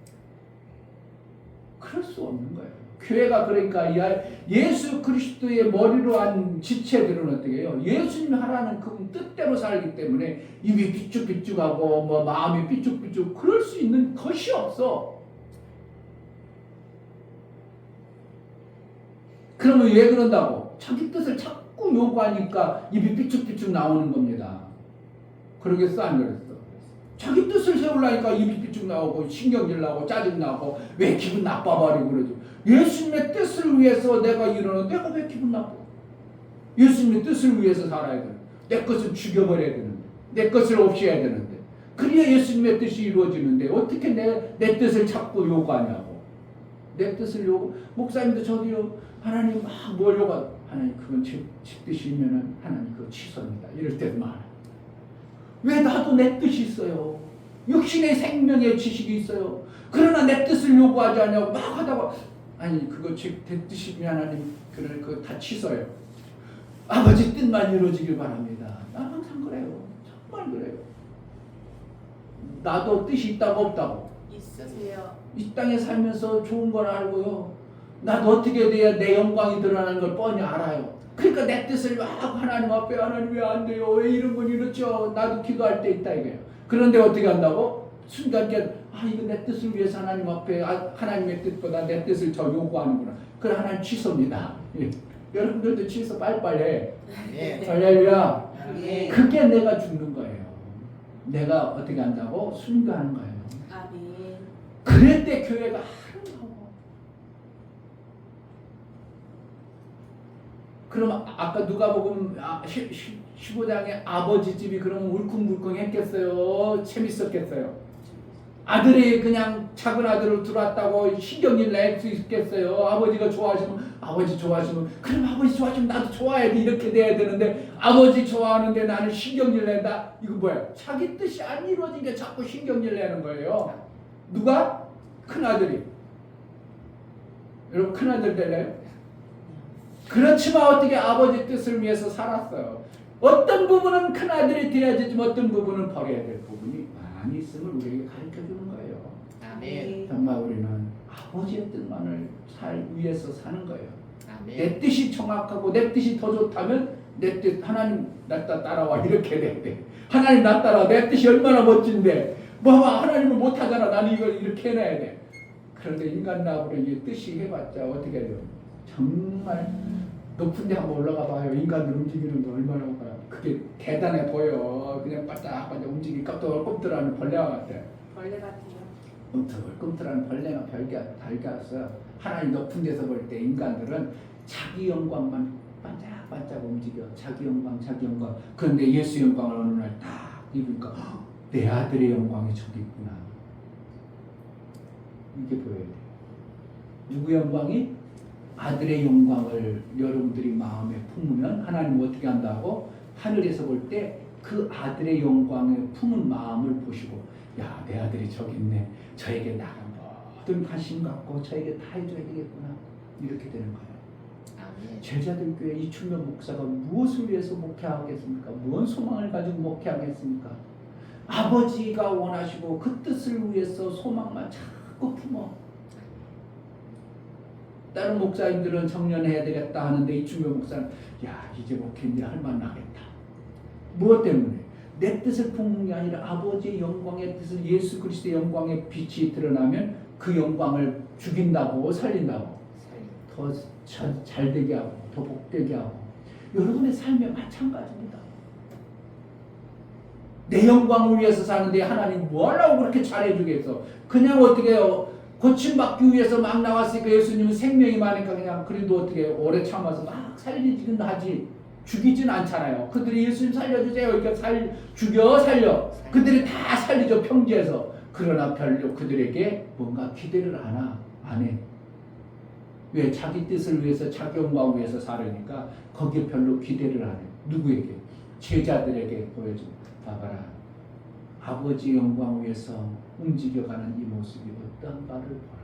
Speaker 1: 그럴 수 없는 거예요. 교회가 그러니까 예수 그리스도의 머리로 한 지체들은 어떻게 해요? 예수님이 하라는 그 뜻대로 살기 때문에 입이 삐죽삐죽하고 뭐 마음이 삐죽삐죽 그럴 수 있는 것이 없어. 그러면 왜 그런다고? 자기 뜻을 자꾸 요구하니까 입이 삐죽삐죽 나오는 겁니다. 그러겠어 안 그랬어? 자기 뜻을 세우려니까 입이 삐쭉 나오고 신경질 나고 짜증 나고 왜 기분 나빠버리고 그러죠. 예수님의 뜻을 위해서 내가 이러는 내가 왜 기분 나빠? 예수님의 뜻을 위해서 살아야 되는데 내 것을 죽여버려야 되는데 내 것을 없애야 되는데 그래야 예수님의 뜻이 이루어지는데 어떻게 내 뜻을 자꾸 요구하냐고. 내 뜻을 요구. 목사님도 저도요 하나님 막 뭘 요구하. 하나님 그건 제 뜻이면은 하나님 그거 취소입니다. 이럴 때도 많아요. 왜 나도 내 뜻이 있어요. 육신의 생명의 지식이 있어요. 그러나 내 뜻을 요구하지 않냐고 막 하다가 아니 그거 제 뜻이면 하나님 그거 다 취소해요. 아버지 뜻만 이루어지길 바랍니다. 나 항상 그래요. 정말 그래요. 나도 뜻이 있다고 없다고.
Speaker 2: 있으세요.
Speaker 1: 이 땅에 살면서 좋은 걸 알고요. 나도 어떻게 돼야 내 영광이 드러나는 걸 뻔히 알아요. 그러니까 내 뜻을 막 하나님 앞에 하나님 왜 안 돼요? 왜 이런 건 이렇죠? 나도 기도할 때 있다 이거예요. 그런데 어떻게 한다고? 순간적으로 이거 내 뜻을 위해서 하나님 앞에 하나님의 뜻보다 내 뜻을 더 요구하는구나. 그래 하나님 취소입니다. 예. 여러분들도 취해서 빨리빨리 해.
Speaker 3: 아멘.
Speaker 1: 할렐루야.
Speaker 2: 아멘.
Speaker 1: 그게 내가 죽는 거예요. 내가 어떻게 한다고? 순교하는 거예요.
Speaker 2: 아멘.
Speaker 1: 그럴 때 교회가 아름다워. 그럼 아까 누가복음 15장에 아버지 집이 그러면 울컹불컹 했겠어요? 재밌었겠어요? 아들이 그냥 작은 아들을 들어왔다고 신경질 낼 수 있겠어요? 아버지가 좋아하시면 아버지 좋아하시면 그럼 아버지 좋아하시면 나도 좋아해야지 이렇게 돼야 되는데 아버지 좋아하는데 나는 신경질 낸다? 이거 뭐야? 자기 뜻이 안 이루어지니까 자꾸 신경질 내는 거예요. 누가? 큰아들이. 여러분 큰아들 될래요? 그렇지만 어떻게 아버지 뜻을 위해서 살았어요. 어떤 부분은 큰아들이 돼야 되지만 어떤 부분은 버려야 될 부분이 많이 있음을 우리에게 가르쳐주는 거예요.
Speaker 3: 아멘.
Speaker 1: 정말 우리는 아버지의 뜻만을 위해서 사는 거예요.
Speaker 3: 아멘.
Speaker 1: 내 뜻이 정확하고 내 뜻이 더 좋다면 내 뜻 하나님 나 따라와 이렇게 돼야 돼. 하나님 나 따라와 내 뜻이 얼마나 멋진데 뭐 하나님은 못하잖아. 나는 이걸 이렇게 해놔야 돼. 그런데 인간 나부로 이 뜻이 해봤자 어떻게 돼요? 정말 높은 데 한번 올라가 봐요. 인간들 움직이는 거 얼마나 봐요. 그게 대단해 보여. 그냥 바짝바짝 움직이 깜짝깜짝하는 벌레와 같아.
Speaker 2: 벌레 같아요.
Speaker 1: 꿈틀꿈틀한 벌레나 달걀어요. 하나님 높은 데서 볼 때 인간들은 자기 영광만 반짝반짝 움직여. 자기 영광. 그런데 예수 영광을 어느 날 딱 입으니까 내 아들의 영광이 저기 있구나. 이게 보여야 돼. 누구 영광이? 아들의 영광을 여러분들이 마음에 품으면 하나님은 어떻게 한다고? 하늘에서 볼 때 그 아들의 영광에 품은 마음을 보시고 야, 내 아들이 저기 있네. 저에게 나가 모든 관심 갖고 저에게 다 해줘야 되겠구나. 이렇게 되는 거예요.
Speaker 3: 아멘.
Speaker 1: 제자들 교회 이춘면 목사가 무엇을 위해서 목회하겠습니까? 무슨 소망을 가지고 목회하겠습니까? 아버지가 원하시고 그 뜻을 위해서 소망만 자꾸 품어. 다른 목사님들은 정년해야 되겠다 하는데 이춘면 목사는 야, 이제 목회 이제 할만 나겠다. 무엇 때문에? 내 뜻을 품는 게 아니라 아버지의 영광의 뜻을 예수 그리스도의 영광의 빛이 드러나면 그 영광을 죽인다고 살린다고 더 잘 되게 하고 더 복되게 하고 여러분의 삶에 마찬가지입니다. 내 영광을 위해서 사는데 하나님 뭐 하려고 그렇게 잘해주겠어? 그냥 어떻게 해요? 고침받기 위해서 막 나왔으니까 예수님은 생명이 많으니까 그냥 그래도 어떻게 오래 참아서 막 살리긴 하지 죽이진 않잖아요. 그들이 예수님 살려주세요. 이렇게 살려. 그들이 다 살리죠. 평지에서. 그러나 별로 그들에게 뭔가 기대를 안 해. 왜? 자기 뜻을 위해서 자기 영광을 위해서 살으니까 거기에 별로 기대를 안 해. 누구에게? 제자들에게 보여줘. 봐봐라. 아버지 영광을 위해서 움직여가는 이 모습이 어떤가를 보라.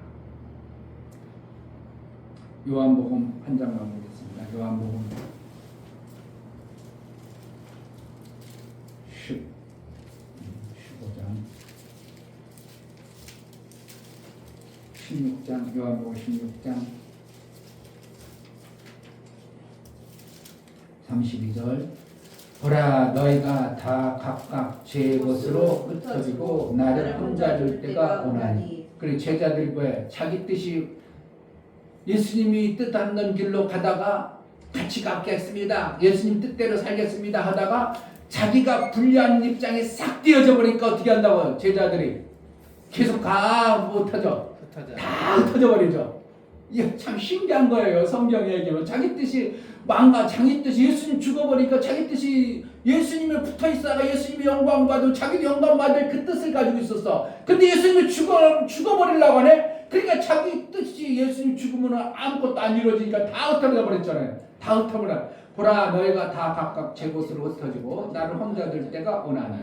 Speaker 1: 요한복음 한 장만 보겠습니다. 요한복음 16장 요한복음 16장 32절 보라 너희가 다 각각 제 것으로 흩어지고 나를 혼자 둘 때가 오나니. 그래 제자들이 뭐야? 자기 뜻이 예수님이 뜻하는 길로 가다가 같이 갖겠습니다. 예수님 뜻대로 살겠습니다 하다가 자기가 불리한 입장에 싹 뛰어져 버리니까 어떻게 한다고? 제자들이 계속 못하죠. 다 흩어져 버리죠. 이게 참 신기한 거예요. 성경 얘기로 자기 뜻이 자기 뜻이 예수님 죽어버리니까 자기 뜻이 예수님에 붙어 있다가 예수님이 영광 받고 자기도 영광 받을 그 뜻을 가지고 있었어. 근데 예수님이 죽어버리려고 하네. 그러니까 자기 뜻이 예수님 죽으면 아무것도 안 이루어지니까 다 흩어져 버렸잖아요. 다 흩어버려. 보라 너희가 다 각각 제 곳으로 흩어지고 나를 혼자 둘 때가 오나니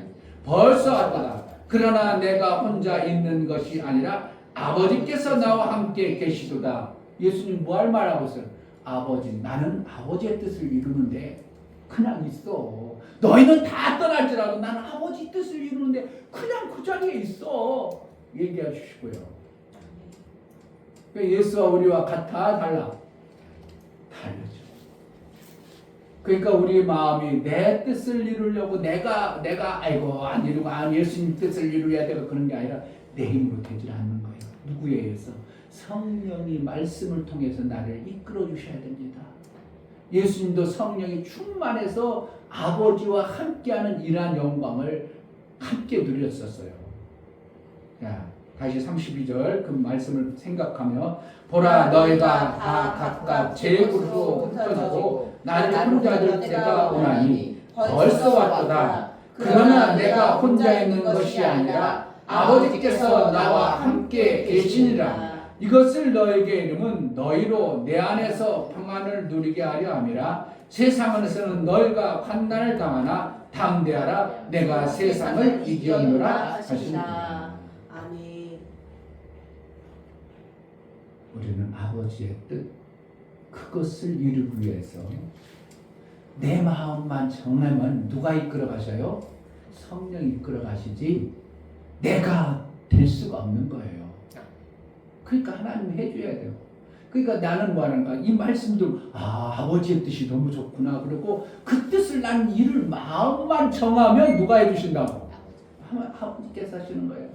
Speaker 1: 벌써 왔다. 그러나 내가 혼자 있는 것이 아니라 아버지께서 나와 함께 계시도다. 예수님 뭐 할 말하고 있어요? 아버지, 나는 아버지의 뜻을 이루는데 그냥 있어. 너희는 다 떠날지라도 나는 아버지 뜻을 이루는데 그냥 그 자리에 있어. 얘기해 주시고요. 예수와 우리와 같아? 달라? 다르죠. 그러니까 우리 마음이 내 뜻을 이루려고 내가 아이고 안 이루고 예수님 뜻을 이루어야 되고 그런 게 아니라 내 힘으로 되질 않는 거예요. 누구에 의해서? 성령이 말씀을 통해서 나를 이끌어 주셔야 됩니다. 예수님도 성령이 충만해서 아버지와 함께하는 이러한 영광을 함께 누렸었어요. 자, 다시 32절 그 말씀을 생각하며 보라 너희가 다 각각 제 그릇으로 흩어지고 나를 혼자 둘 때가 오나니 벌써 왔도다. 그러나 내가 혼자 있는 것이 아니라 아버지께서 나와 함께 계시니라. 이것을 너에게 이름은 너희로 내 안에서 평안을 누리게 하려 함이라. 세상에서는 너희가 환난을 당하나 담대하라. 내가 세상을 이겼노라 하시니라.
Speaker 2: 아멘.
Speaker 1: 우리는 아버지의 뜻 그것을 이루기 위해서 내 마음만 정하면 누가 이끌어 가셔요? 성령이 이끌어 가시지 내가 될 수가 없는 거예요. 그러니까 하나님이 해줘야 돼요. 그러니까 나는 뭐 하는가? 이 말씀도 아버지의 뜻이 너무 좋구나. 그리고 그 뜻을 난 이룰 마음만 정하면 누가 해주신다고? 아버지께서 하시는 거예요.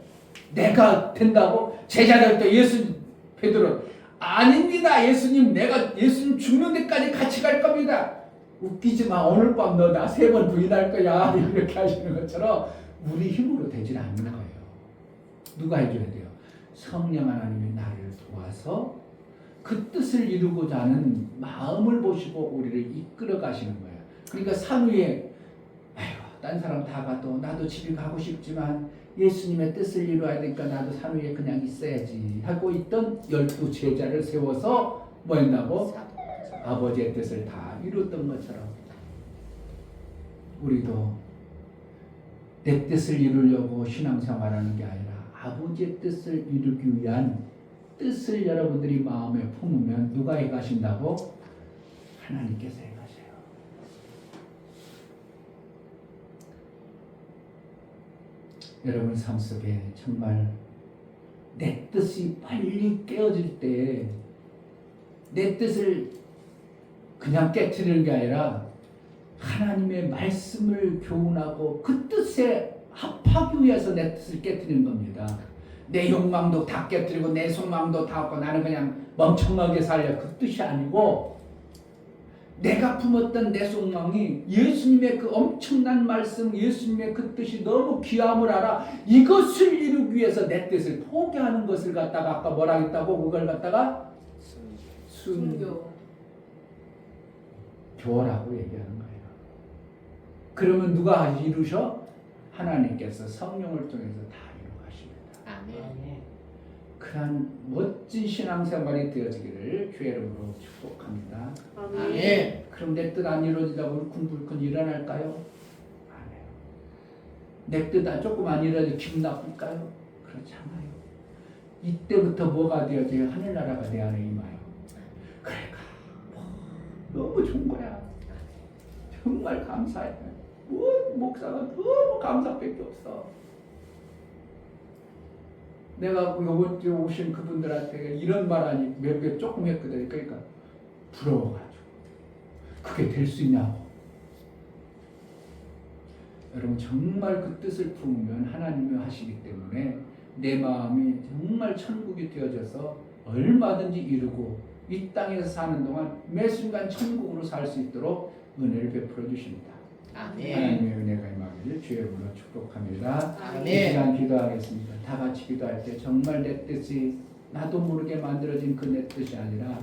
Speaker 1: 내가 된다고? 제자들 때 베드로 아닙니다. 예수님 내가 예수님 죽는 데까지 같이 갈 겁니다. 웃기지 마. 오늘 밤 너 나 3번 부인할 거야. 이렇게 하시는 것처럼 우리 힘으로 되질 않는 거예요. 누가 해줘야 돼요? 성령 하나님이 나를 도와서 그 뜻을 이루고자 하는 마음을 보시고 우리를 이끌어 가시는 거예요. 그러니까 산 위에 딴 사람 다 가도 나도 집에 가고 싶지만 예수님의 뜻을 이루어야 되니까 나도 산 위에 그냥 있어야지 하고 있던 12 제자를 세워서 뭐 했나고? 아버지의 뜻을 다 이뤘던 것처럼 우리도 내 뜻을 이루려고 신앙생활하는 게 아니라 아버지의 뜻을 이루기 위한 뜻을 여러분들이 마음에 품으면 누가 해가신다고? 하나님께서 해가셔요. 여러분 삶 속에 정말 내 뜻이 빨리 깨어질 때 내 뜻을 그냥 깨트리는 게 아니라 하나님의 말씀을 교훈하고 그 뜻에 합하기 위해서 내 뜻을 깨트리는 겁니다. 내 욕망도 다 깨트리고 내 속망도 다 없고 나는 그냥 멍청하게 살려 그 뜻이 아니고 내가 품었던 내 속망이 예수님의 그 엄청난 말씀 예수님의 그 뜻이 너무 귀함을 알아 이것을 이루기 위해서 내 뜻을 포기하는 것을 갖다가 아까 뭐라 했다고 그걸 갖다가 순교라고 얘기하는 거예요. 그러면 누가 이루셔? 하나님께서 성령을 통해서 다 이루어가십니다.
Speaker 4: 아멘.
Speaker 1: 그런 멋진 신앙생활이 되어지기를 주의 이름으로 축복합니다.
Speaker 4: 아멘.
Speaker 1: 그럼 내 뜻 안 이루어지다고 울큰불큰 일어날까요? 안 해요. 내 뜻 조금 안 이루어지고 기분 나쁠까요? 그렇지 않아요. 이때부터 뭐가 되어져요? 하늘나라가 내 안에 임하여. 그러니까 너무 좋은 거야. 정말 감사해. 목사가 너무 감사밖에 없어. 내가 요번 주에 오신 그분들한테 이런 말 아니 몇 개 조금 했거든. 그러니까 부러워가지고 그게 될 수 있냐고. 여러분 정말 그 뜻을 품으면 하나님이 하시기 때문에 내 마음이 정말 천국이 되어져서 얼마든지 이루고 이 땅에서 사는 동안 매 순간 천국으로 살 수 있도록 은혜를 베풀어 주십니다.
Speaker 4: 아멘.
Speaker 1: 하나님의 은혜가 임하기를 주의 이름으로 축복합니다.
Speaker 4: 아멘.
Speaker 1: 이 시간 기도하겠습니다. 다 같이 기도할 때 정말 내 뜻이 나도 모르게 만들어진 그 내 뜻이 아니라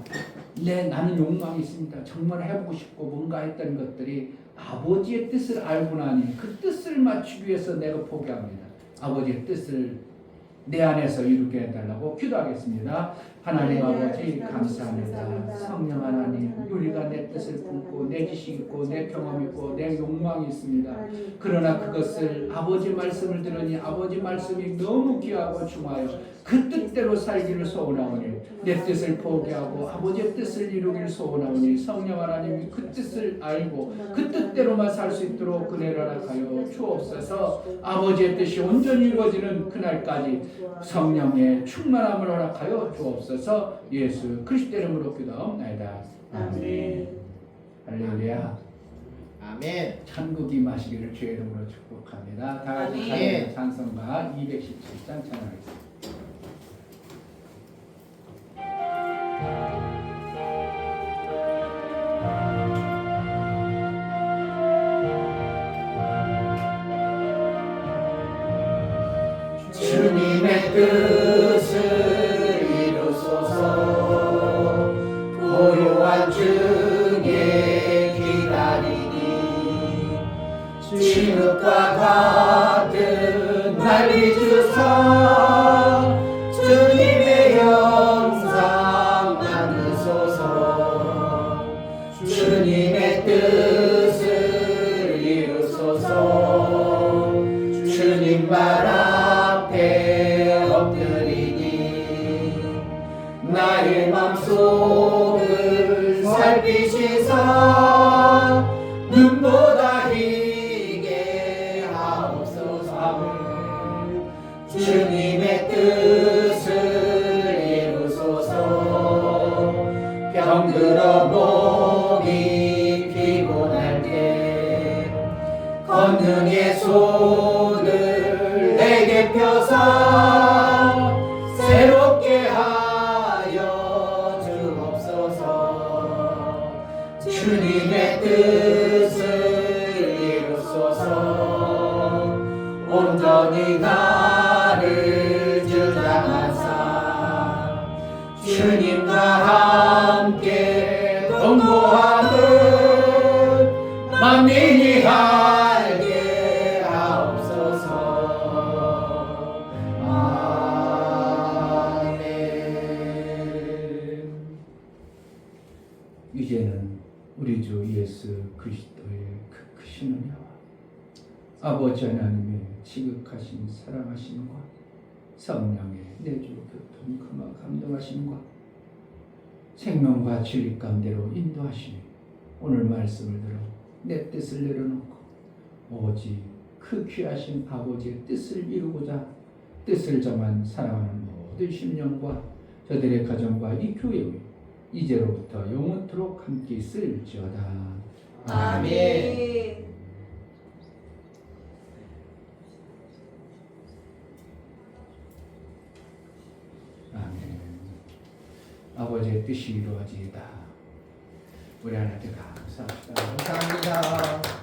Speaker 1: 나는 욕망이 있습니다. 정말 해보고 싶고 뭔가 했던 것들이 아버지의 뜻을 알고 나니 그 뜻을 맞추기 위해서 내가 포기합니다. 아버지의 뜻을 내 안에서 이루게 해달라고 기도하겠습니다. 하나님 아버지 감사합니다. 성령 하나님 우리가 내 뜻을 품고 내 지식 있고 내 경험 있고 내 욕망이 있습니다. 그러나 그것을 아버지 말씀을 들으니 아버지 말씀이 너무 귀하고 중하여 그 뜻대로 살기를 소원하오니 내 뜻을 포기하고 아버지의 뜻을 이루기를 소원하오니 성령 하나님이 그 뜻을 알고 그 뜻대로만 살 수 있도록 은혜를 허락하여 주옵소서. 아버지의 뜻이 온전히 이루어지는 그날까지 성령의 충만함을 허락하여 주옵소서. 예수 그리스도 이름으로 기도하옵나이다. 아멘. 할렐루야.
Speaker 4: 아멘.
Speaker 1: 천국이 마시기를 주의 이름으로 축복합니다. 다 같이
Speaker 2: 아멘.
Speaker 1: 찬송가 217장 찬양하겠습니다.
Speaker 3: 뜻을 이루소서. 고요한 중에 기다리니 진흙과 같은 날 비추사 주님의 영상 만드소서. 주님의 뜻을 이루소서. 주님 말 앞에 엎드리니 나의 맘속을 살피시사 눈보다 희게 하옵소서. 주님의 뜻을 이루소서. 병들어 몸이 피곤할 때 권능의 손을 내게 펴사 새롭게 하여 주옵소서. 주님의 뜻을 이루소서. 온전히 나를 주장하사 주님과 함께 동거하는 만민이 알게 하옵소서. 아멘.
Speaker 1: 이제는 우리 주 예수 그리스도의 그 크신 은혜와 아버지 하나님의 지극하신 사랑하심과 성령의 내주 교통 금화 감동하심과 생명과 진리 가운데로 인도하시니 오늘 말씀을 들어 내 뜻을 내려놓고 오직 그 귀하신 아버지의 뜻을 이루고자 뜻을 정한 사랑하는 모든 심령과 저들의 가정과 이 교회의 이제로부터 영원토록 함께 있을지어다.
Speaker 2: 아멘.
Speaker 1: 아멘. 아버지의 뜻이 이루어지이다. 우리 하나님 감사합니다.
Speaker 4: 감사합니다.